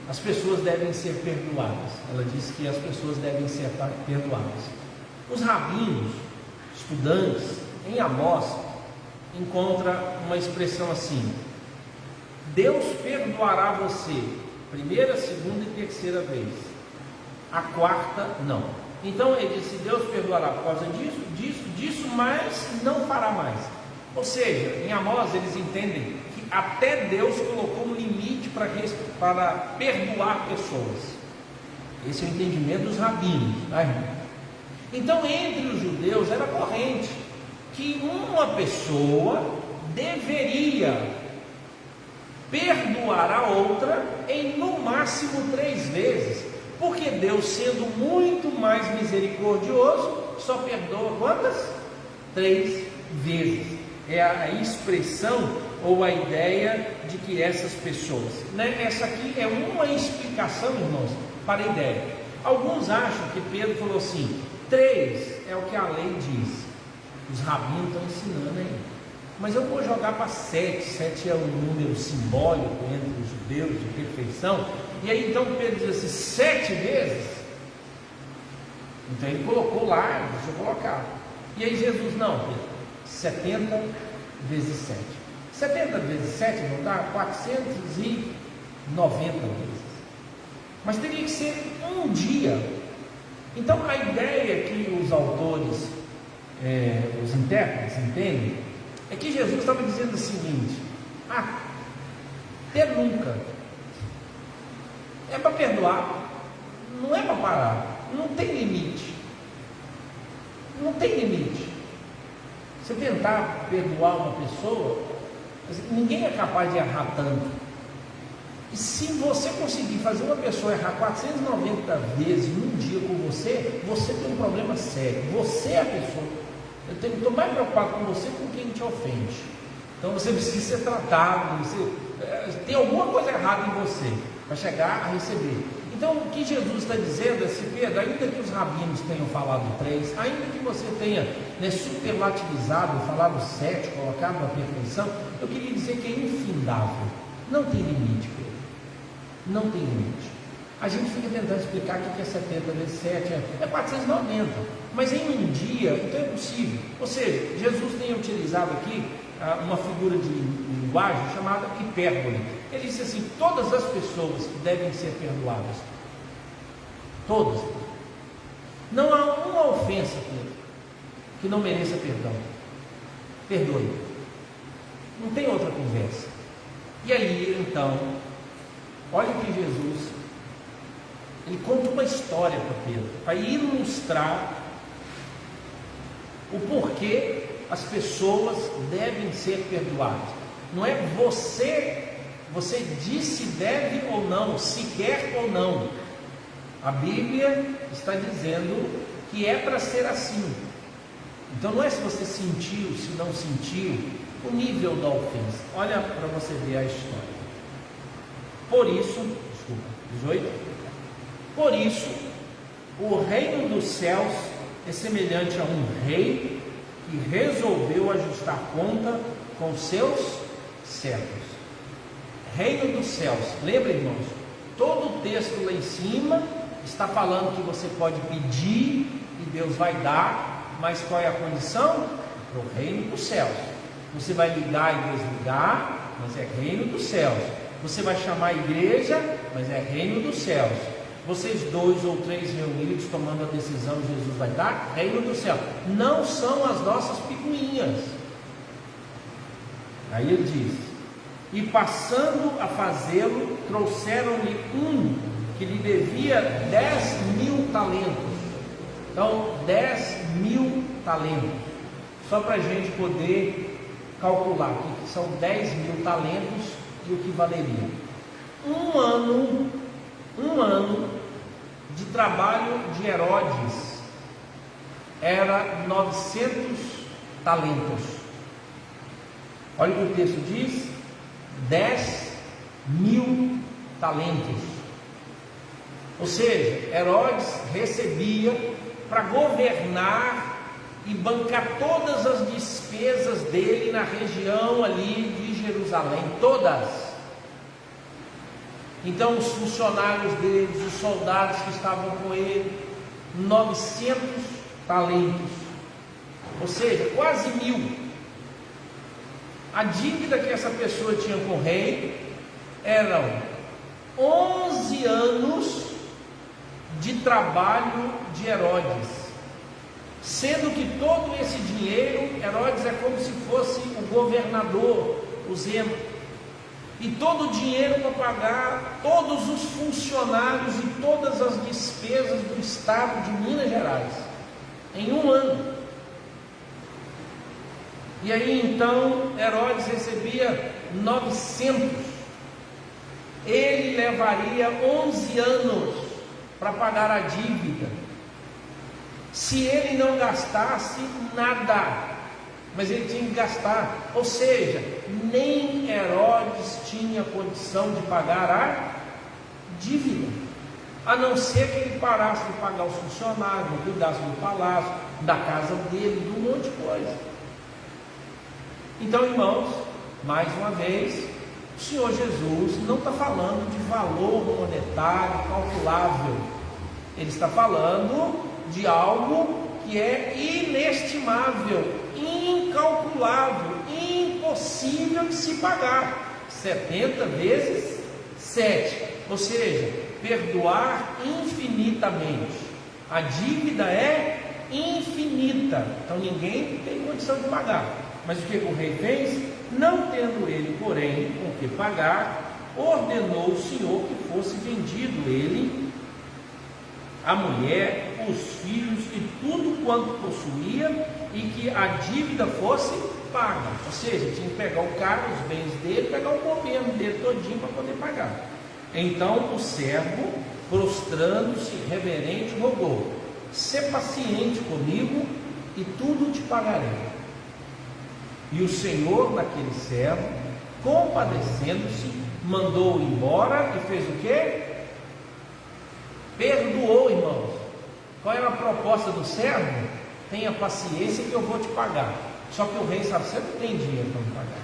as pessoas devem ser perdoadas. Ela diz que as pessoas devem ser perdoadas. Os rabinos, estudantes, em Amós, encontra uma expressão assim, Deus perdoará você, primeira, segunda e terceira vez, a quarta não. Então ele disse, Deus perdoará por causa disso, mas não fará mais. Ou seja, em Amós eles entendem que até Deus colocou um limite para perdoar pessoas. Esse é o entendimento dos rabinos, tá, irmão? Então entre os judeus era corrente que uma pessoa deveria perdoar a outra em no máximo 3 vezes, porque Deus, sendo muito mais misericordioso, só perdoa quantas? 3 vezes. É a expressão ou a ideia de que essas pessoas, né? Essa aqui é uma explicação, irmãos, para a ideia. Alguns acham que Pedro falou assim, 3 é o que a lei diz, os rabinos estão ensinando aí, mas eu vou jogar para 7. 7 é um número simbólico entre os judeus de perfeição. E aí então Pedro diz assim, 7 vezes. Então ele colocou lá, deixa eu colocar. E aí Jesus, não, Pedro, 70 vezes 7. 70 vezes 7 não dá 490 vezes. Mas teria que ser um dia. Então a ideia que os autores, os intérpretes entendem, é que Jesus estava dizendo o seguinte, até nunca, é para perdoar, não é para parar, não tem limite, não tem limite. Você tentar perdoar uma pessoa, ninguém é capaz de errar tanto. E se você conseguir fazer uma pessoa errar 490 vezes num dia com você, você tem um problema sério. Você é a pessoa. Eu estou mais preocupado com você com quem te ofende. Então você precisa ser tratado. Tem alguma coisa errada em você para chegar a receber. Então o que Jesus está dizendo é assim, Pedro, ainda que os rabinos tenham falado 3, ainda que você tenha superlativizado, falado 7, colocado na perfeição, eu queria dizer que é infindável. Não tem limite, Pedro. Não tem limite. A gente fica tentando explicar o que é 70 vezes 7, é 490, mas em um dia, então é possível. Ou seja, Jesus tem utilizado aqui uma figura de linguagem chamada hipérbole. Ele disse assim: todas as pessoas devem ser perdoadas. Todas. Não há uma ofensa, Pedro, que não mereça perdão. Perdoe. Não tem outra conversa. E aí, então, olha que Jesus, ele conta uma história para Pedro, para ilustrar o porquê as pessoas devem ser perdoadas. Não é você disse deve ou não, se quer ou não. A Bíblia está dizendo que é para ser assim. Então não é se você sentiu, se não sentiu, o nível da ofensa. Olha para você ver a história. Por isso, 18. Por isso, o reino dos céus é semelhante a um rei que resolveu ajustar conta com seus servos. Reino dos céus. Lembra, irmãos? Todo o texto lá em cima está falando que você pode pedir e Deus vai dar, mas qual é a condição? Para o reino dos céus. Você vai ligar e desligar, mas é reino dos céus. Você vai chamar a igreja, mas é reino dos céus. Vocês 2 ou 3 reunidos tomando a decisão, Jesus vai dar, reino do céu. Não são as nossas picuinhas. Aí ele diz: e passando a fazê-lo, trouxeram-lhe um que lhe devia 10.000 talentos. Então, 10.000 talentos. Só para a gente poder calcular o que são 10.000 talentos e o que valeria. Um ano de trabalho de Herodes era 900 talentos. Olha o que o texto diz: 10.000 talentos. Ou seja, Herodes recebia para governar e bancar todas as despesas dele na região ali de Jerusalém, todas. Então os funcionários deles, os soldados que estavam com ele, 900 talentos, ou seja, quase 1.000. A dívida que essa pessoa tinha com o rei eram 11 anos de trabalho de Herodes, sendo que todo esse dinheiro, Herodes é como se fosse o governador, o Zema, e todo o dinheiro para pagar todos os funcionários e todas as despesas do estado de Minas Gerais, em um ano. E aí então Herodes recebia 900, ele levaria 11 anos para pagar a dívida, se ele não gastasse nada, mas ele tinha que gastar. Ou seja, nem Herodes tinha condição de pagar a dívida, a não ser que ele parasse de pagar os funcionários, não cuidasse do palácio, da casa dele, de um monte de coisa. Então, irmãos, mais uma vez, o Senhor Jesus não está falando de valor monetário calculável, ele está falando de algo que é inestimável, incalculável, impossível de se pagar. 70 vezes 7, ou seja, perdoar infinitamente. A dívida é infinita, então ninguém tem condição de pagar. Mas o que o rei fez? Não tendo ele, porém, com que pagar, ordenou o Senhor que fosse vendido ele, a mulher, os filhos e tudo quanto possuía, e que a dívida fosse paga. Ou seja, tinha que pegar o cara, os bens dele, pegar o governo dele todinho para poder pagar. Então o servo, prostrando-se reverente, rogou: sê paciente comigo e tudo te pagarei. E o Senhor daquele servo, compadecendo-se, mandou-o embora e fez o quê? Perdoou, irmãos. Qual era a proposta do servo? Tenha paciência que eu vou te pagar. Só que o rei sabe: você não tem dinheiro para me pagar,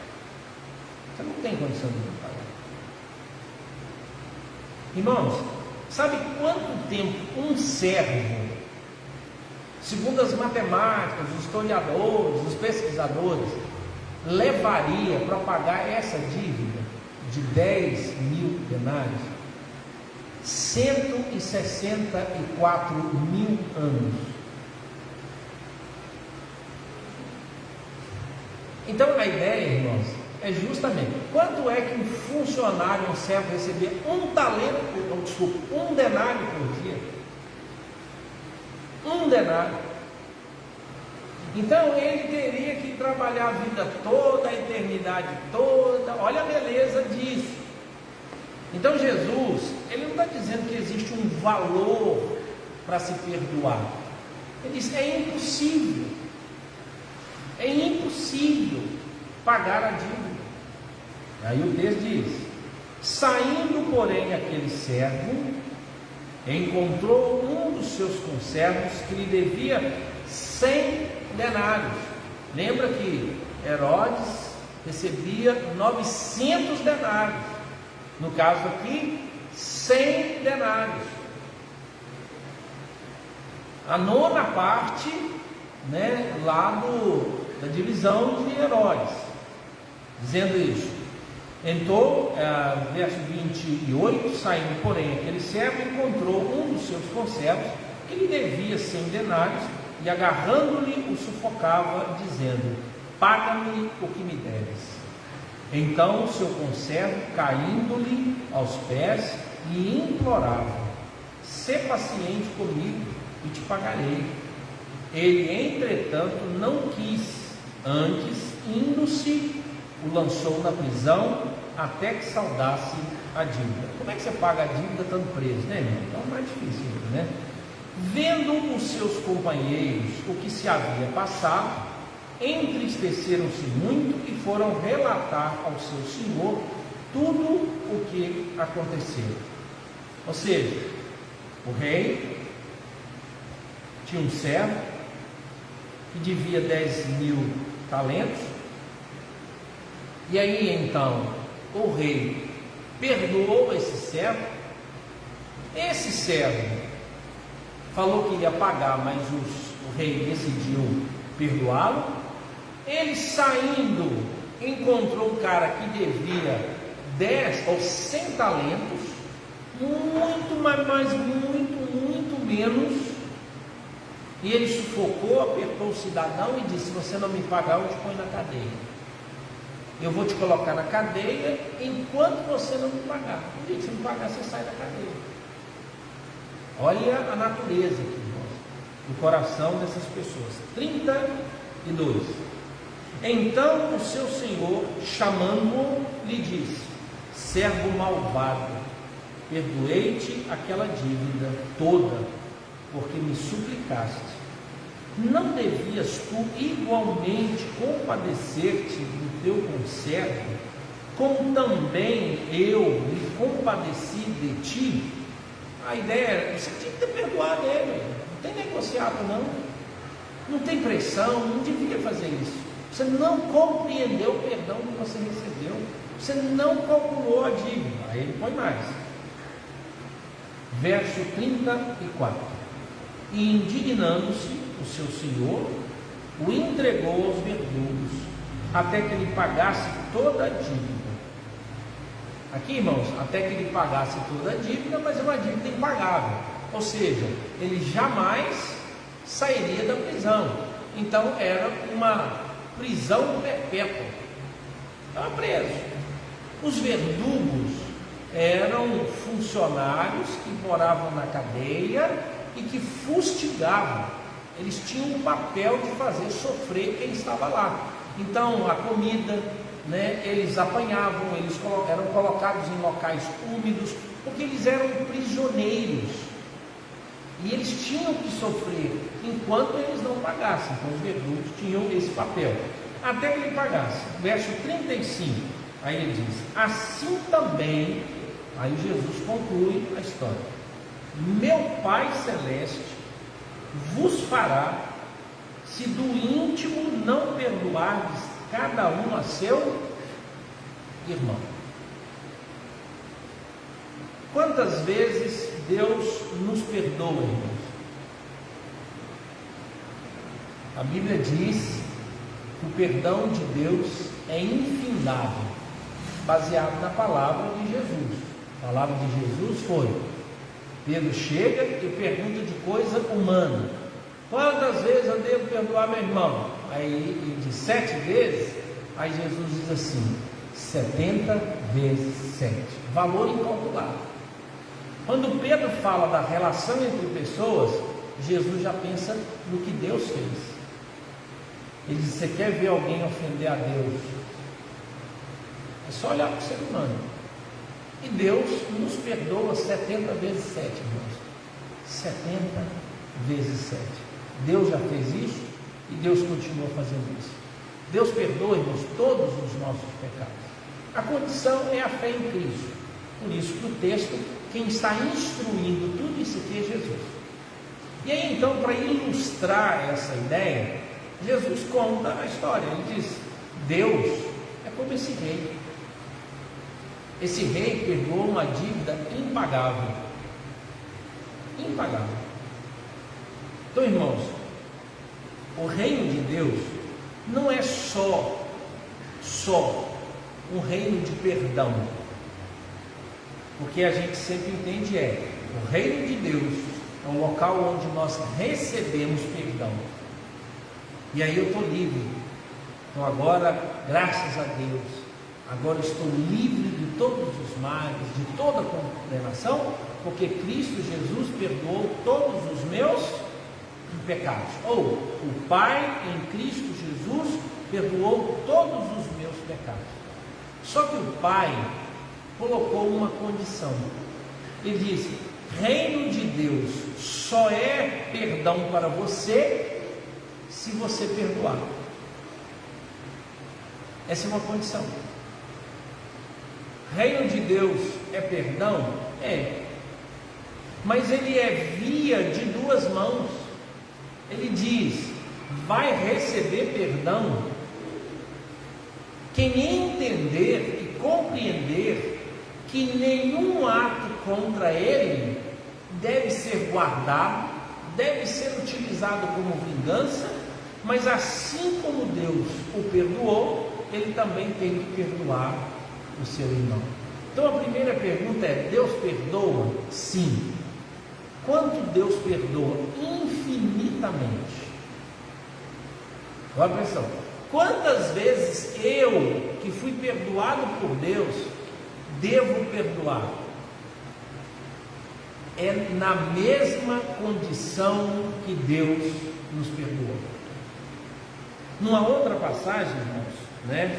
você não tem condição de me pagar. Irmãos, sabe quanto tempo um servo, segundo as matemáticas, os historiadores, os pesquisadores, levaria para pagar essa dívida de 10.000 denários 164.000 anos. Então a ideia, irmãos, é justamente quanto é que um funcionário, um servo recebia um denário por dia. Um denário. Então ele teria que trabalhar a vida toda, a eternidade toda. Olha a beleza disso. Então Jesus, ele não está dizendo que existe um valor para se perdoar. Ele diz, é impossível pagar a dívida. Aí o texto diz, saindo porém aquele servo, encontrou um dos seus conservos que lhe devia 100 denários. Lembra que Herodes recebia 900 denários. No caso aqui, 100 denários. A nona parte, lá da divisão de Herodes, dizendo isso. Entrou, verso 28, saindo porém aquele servo, encontrou um dos seus conservos que lhe devia 100 denários, e agarrando-lhe o sufocava, dizendo, paga-me o que me deves. Então o seu conservo, caindo-lhe aos pés, lhe implorava, sê paciente comigo e te pagarei. Ele, entretanto, não quis, antes, indo-se, o lançou na prisão, até que saldasse a dívida. Como é que você paga a dívida estando preso, né, irmão? Então é mais difícil, né? Vendo os seus companheiros o que se havia passado, entristeceram-se muito e foram relatar ao seu senhor tudo o que aconteceu. Ou seja, o rei tinha um servo que devia 10.000 talentos, e aí então o rei perdoou esse servo. Esse servo falou que ia pagar, mas o rei decidiu perdoá-lo. Ele saindo, encontrou um cara que devia 10 ou 100 talentos, mas muito menos, e ele sufocou, apertou o cidadão e disse, se você não me pagar, eu te ponho na cadeia. Eu vou te colocar na cadeia enquanto você não me pagar. No dia que você me pagar, você sai da cadeia. Olha a natureza aqui, do coração dessas pessoas. 32. Então o seu senhor, chamando-o, lhe disse, servo malvado, perdoei-te aquela dívida toda, porque me suplicaste. Não devias tu igualmente compadecer-te do teu conservo, como também eu me compadeci de ti? A ideia é, você tinha que ter perdoado ele, não tem negociado não tem pressão, não devia fazer isso. Você não compreendeu o perdão que você recebeu, você não calculou a dívida. Aí ele põe mais, verso 34. E indignando-se o seu senhor, o entregou aos verdugos, até que ele pagasse toda a dívida. Aqui, irmãos, até que ele pagasse toda a dívida, mas é uma dívida impagável, ou seja, ele jamais sairia da prisão. Então era uma prisão perpétua, estava preso. Os verdugos eram funcionários que moravam na cadeia e que fustigavam. Eles tinham o papel de fazer sofrer quem estava lá. Então a comida, eles apanhavam, eles eram colocados em locais úmidos, porque eles eram prisioneiros e eles tinham que sofrer enquanto eles não pagassem. Então os verdugos tinham esse papel até que ele pagasse. Verso 35, aí ele diz, assim também, aí Jesus conclui a história, meu Pai Celeste vos fará, se do íntimo não perdoardes cada um a seu irmão. Quantas vezes Deus nos perdoa, irmãos? A Bíblia diz que o perdão de Deus é infindável, baseado na palavra de Jesus. A palavra de Jesus foi: Pedro chega e pergunta de coisa humana: quantas vezes eu devo perdoar meu irmão? Aí ele diz 7 vezes. Aí Jesus diz assim: 70 vezes 7, valor incalculável. Quando Pedro fala da relação entre pessoas, Jesus já pensa no que Deus fez. Ele diz: você quer ver alguém ofender a Deus? É só olhar para o ser humano. E Deus nos perdoa 70 vezes 7, irmãos. 70 vezes 7. Deus já fez isso e Deus continua fazendo isso. Deus perdoa, irmãos, todos os nossos pecados. A condição é a fé em Cristo. Por isso que o texto, quem está instruindo tudo isso aqui é Jesus. E aí então, para ilustrar essa ideia, Jesus conta a história. Ele diz: Deus é como esse rei. Esse rei perdoou uma dívida impagável. Impagável. Então, irmãos, o reino de Deus não é só um reino de perdão, porque a gente sempre entende o reino de Deus é um local onde nós recebemos perdão, e aí eu estou livre. Então agora, graças a Deus, agora eu estou livre de todos os males, de toda condenação, porque Cristo Jesus perdoou todos os meus pecados. Ou o Pai em Cristo Jesus perdoou todos os meus pecados. Só que o Pai colocou uma condição. Ele disse: reino de Deus só é perdão para você se você perdoar. Essa é uma condição. Reino de Deus é perdão? É. Mas ele é via de duas mãos. Ele diz: vai receber perdão quem entender e compreender que nenhum ato contra ele deve ser guardado, deve ser utilizado como vingança, mas assim como Deus o perdoou, ele também tem que perdoar o seu irmão. Então a primeira pergunta é: Deus perdoa? Sim. Quanto Deus perdoa? Infinitamente. Olha atenção. Quantas vezes eu, que fui perdoado por Deus, devo perdoar? É na mesma condição que Deus nos perdoou. Numa outra passagem, irmãos,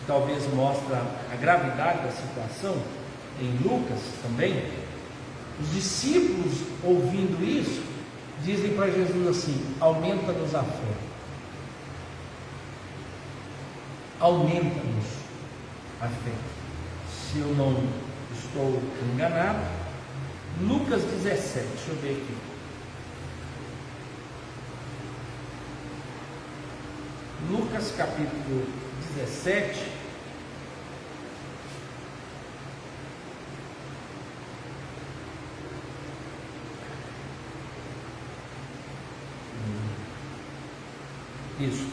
que talvez mostra a gravidade da situação, em Lucas também, os discípulos, ouvindo isso, dizem para Jesus assim: aumenta-nos a fé. Aumenta-nos a fé. Se eu não estou enganado, Lucas 17, deixa eu ver aqui. Lucas capítulo 17. Isso.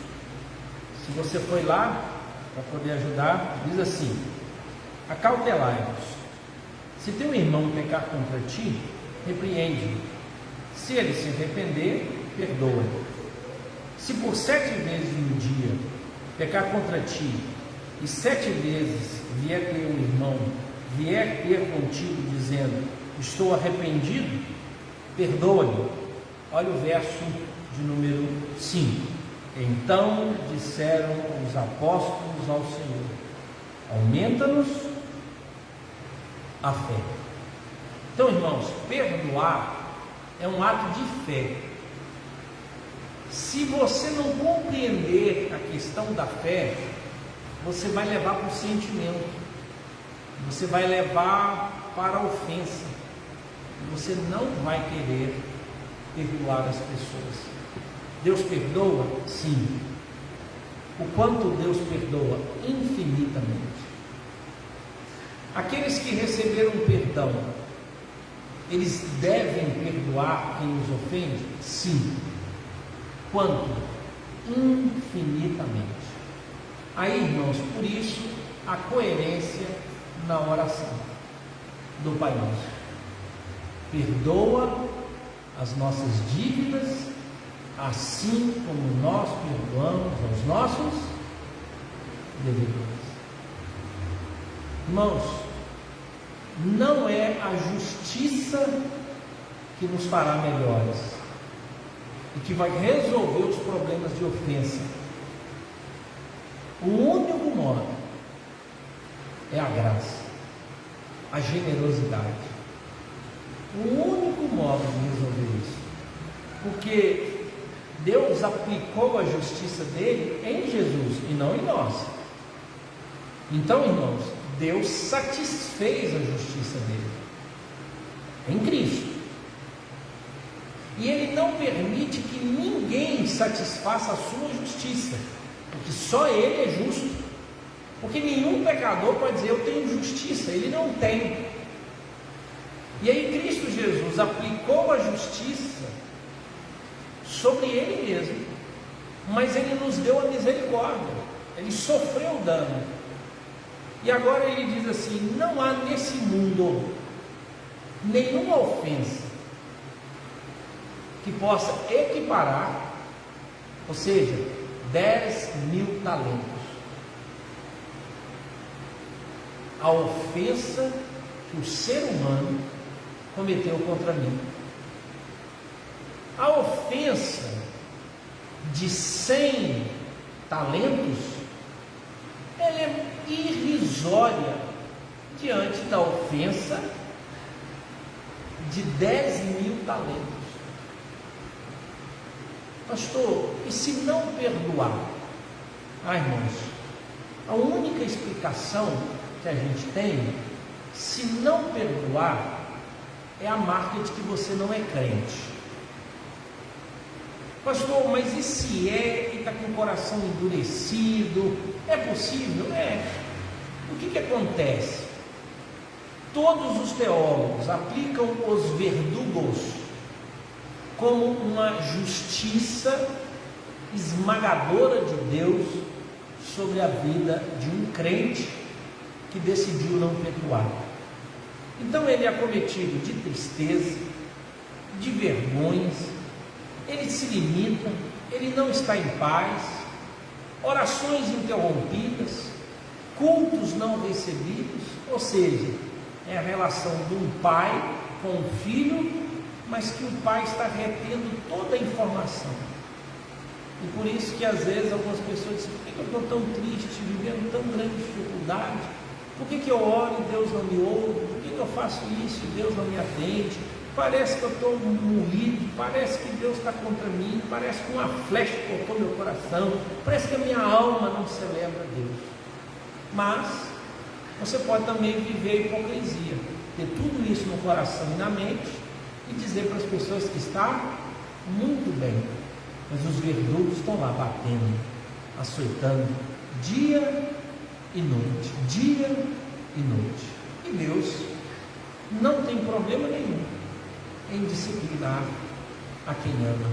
Se você foi lá para poder ajudar, diz assim: acautelai-vos. Se teu irmão pecar contra ti, repreende-o. Se ele se arrepender, perdoa-lhe. Se por 7 vezes no dia pecar contra ti, e 7 vezes vier teu irmão, vier ter contigo dizendo: estou arrependido, perdoa-lhe. Olha o verso de número 5. Então disseram os apóstolos ao Senhor: aumenta-nos a fé. Então, irmãos, perdoar é um ato de fé. Se você não compreender a questão da fé, você vai levar para o sentimento, você vai levar para a ofensa, você não vai querer perdoar as pessoas. Deus perdoa? Sim. O quanto Deus perdoa? Infinitamente. Aqueles que receberam perdão, eles devem perdoar quem os ofende? Sim. Quanto? infinitamente. Aí, irmãos, por isso a coerência na oração do Pai Nosso. Perdoa as nossas dívidas, assim como nós perdoamos aos nossos devedores. Irmãos, não é a justiça que nos fará melhores e que vai resolver os problemas de ofensa. O único modo é a graça, a generosidade. O único modo de resolver isso, porque Deus aplicou a justiça dele em Jesus e não em nós. Então, irmãos, Deus satisfez a justiça dele em Cristo, e Ele não permite que ninguém satisfaça a sua justiça, porque só Ele é justo. Porque nenhum pecador pode dizer eu tenho justiça, ele não tem. E aí Cristo Jesus aplicou a justiça sobre Ele mesmo, mas Ele nos deu a misericórdia, Ele sofreu o dano. E agora Ele diz assim: não há nesse mundo nenhuma ofensa que possa equiparar, ou seja, 10.000 talentos, a ofensa que o ser humano cometeu contra mim. A ofensa de 100 talentos, ela é irrisória diante da ofensa de 10.000 talentos. Pastor, e se não perdoar? Irmãos, a única explicação que a gente tem, se não perdoar, é a marca de que você não é crente. Pastor, mas e se é e está com o coração endurecido? É possível? É. O que acontece? Todos os teólogos aplicam os verdugos como uma justiça esmagadora de Deus sobre a vida de um crente que decidiu não perdoar. Então ele é acometido de tristeza, de vergonhas, ele se limita, ele não está em paz, orações interrompidas, cultos não recebidos, ou seja, é a relação de um pai com um filho, mas que o pai está retendo toda a informação. E por isso que às vezes algumas pessoas dizem: por que eu estou tão triste, vivendo tão grande dificuldade? Por que eu oro e Deus não me ouve? Por que eu faço isso e Deus não me atende? Parece que eu estou moído, parece que Deus está contra mim, parece que uma flecha cortou meu coração, parece que a minha alma não celebra Deus. Mas você pode também viver a hipocrisia, ter tudo isso no coração e na mente e dizer para as pessoas que está muito bem, mas os verdugos estão lá batendo, açoitando dia e noite, dia e noite. E Deus não tem problema nenhum em disciplinar a quem ama,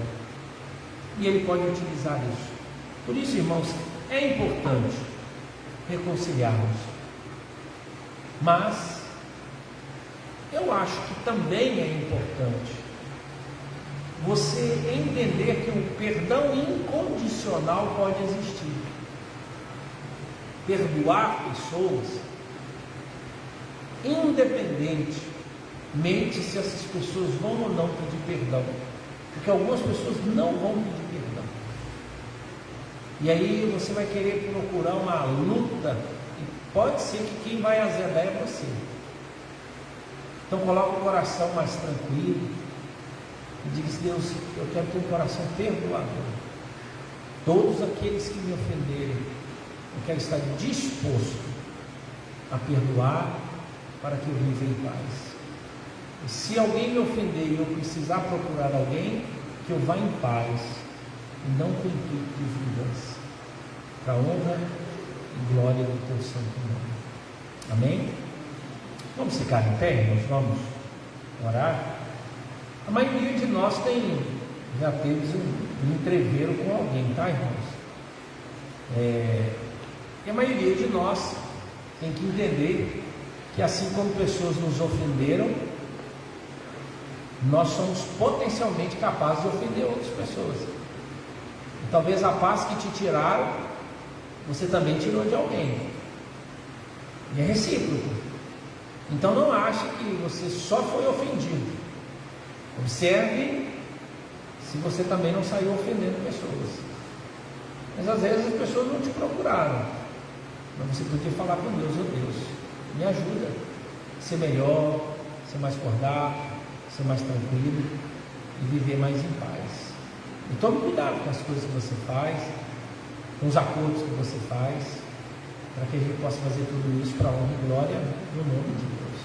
e Ele pode utilizar isso. Por isso, irmãos, é importante reconciliarmos, mas eu acho que também é importante você entender que o perdão incondicional pode existir. Perdoar pessoas, independentemente se essas pessoas vão ou não pedir perdão, porque algumas pessoas não vão pedir perdão, e aí você vai querer procurar uma luta, e pode ser que quem vai azedar é você. Então coloca o coração mais tranquilo e diz: Deus, eu quero ter um coração perdoador. Todos aqueles que me ofenderem, eu quero estar disposto a perdoar para que eu viva em paz. E se alguém me ofender e eu precisar procurar alguém, que eu vá em paz e não com intuito de vingança, para a honra e glória do teu santo nome. Amém? Vamos ficar em pé, irmãos? Vamos orar? A maioria de nós já teve um entreveiro com alguém, tá, irmãos? E a maioria de nós tem que entender que assim como pessoas nos ofenderam, nós somos potencialmente capazes de ofender outras pessoas. E talvez a paz que te tiraram, você também tirou de alguém. E é recíproco. Então não ache que você só foi ofendido. Observe se você também não saiu ofendendo pessoas. Mas às vezes as pessoas não te procuraram. Mas você podia falar com Deus: oh Deus, me ajuda a ser melhor, ser mais cordato, ser mais tranquilo e viver mais em paz. E tome cuidado com as coisas que você faz, com os acordos que você faz, para que a gente possa fazer tudo isso para a honra e glória no nome de Deus.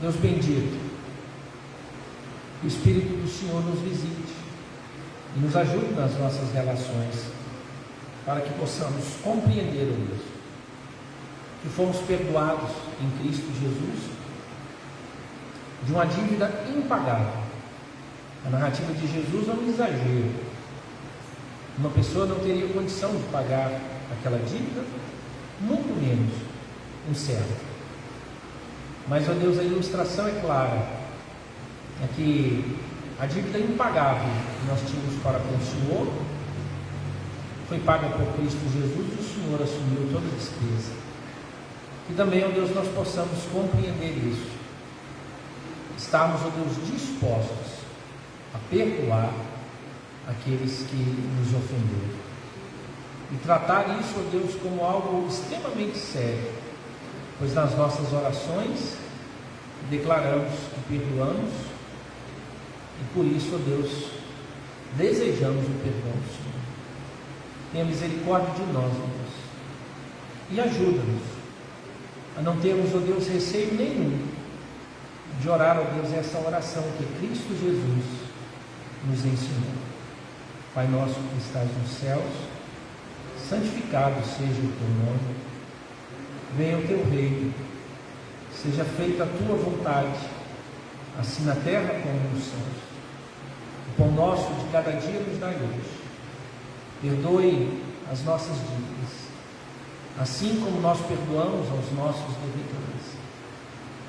Deus bendito, que o Espírito do Senhor nos visite e nos ajude nas nossas relações, para que possamos compreender, ó Deus, que fomos perdoados em Cristo Jesus de uma dívida impagável. A narrativa de Jesus é um exagero. Uma pessoa não teria condição de pagar aquela dívida, muito menos um servo. Mas, ó Deus, a ilustração é clara, é que a dívida impagável que nós tínhamos para com o Senhor foi paga por Cristo Jesus e o Senhor assumiu toda a despesa. E também, ó Deus, nós possamos compreender isso, estarmos, ó Deus, dispostos a perdoar aqueles que nos ofenderam e tratar isso, ó Deus, como algo extremamente sério, pois nas nossas orações declaramos que perdoamos e por isso, ó Deus, desejamos o perdão do Senhor. Tenha misericórdia de nós, ó Deus, e ajuda-nos a não termos, ó Deus, receio nenhum de orar, ó Deus, essa oração que Cristo Jesus nos ensinou. Pai nosso que estás nos céus, santificado seja o teu nome, venha o teu reino, seja feita a tua vontade, assim na terra como nos céus. O pão nosso de cada dia nos dai hoje. Perdoe as nossas dívidas, assim como nós perdoamos aos nossos devedores.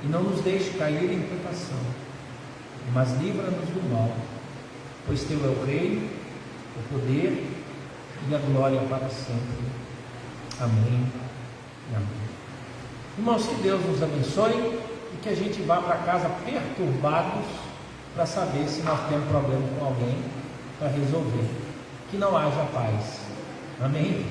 E não nos deixe cair em tentação, mas livra-nos do mal, pois teu é o reino, o poder e a glória para sempre. Amém e amém. Irmãos, que Deus nos abençoe e que a gente vá para casa perturbados para saber se nós temos problema com alguém para resolver. Que não haja paz. Amém?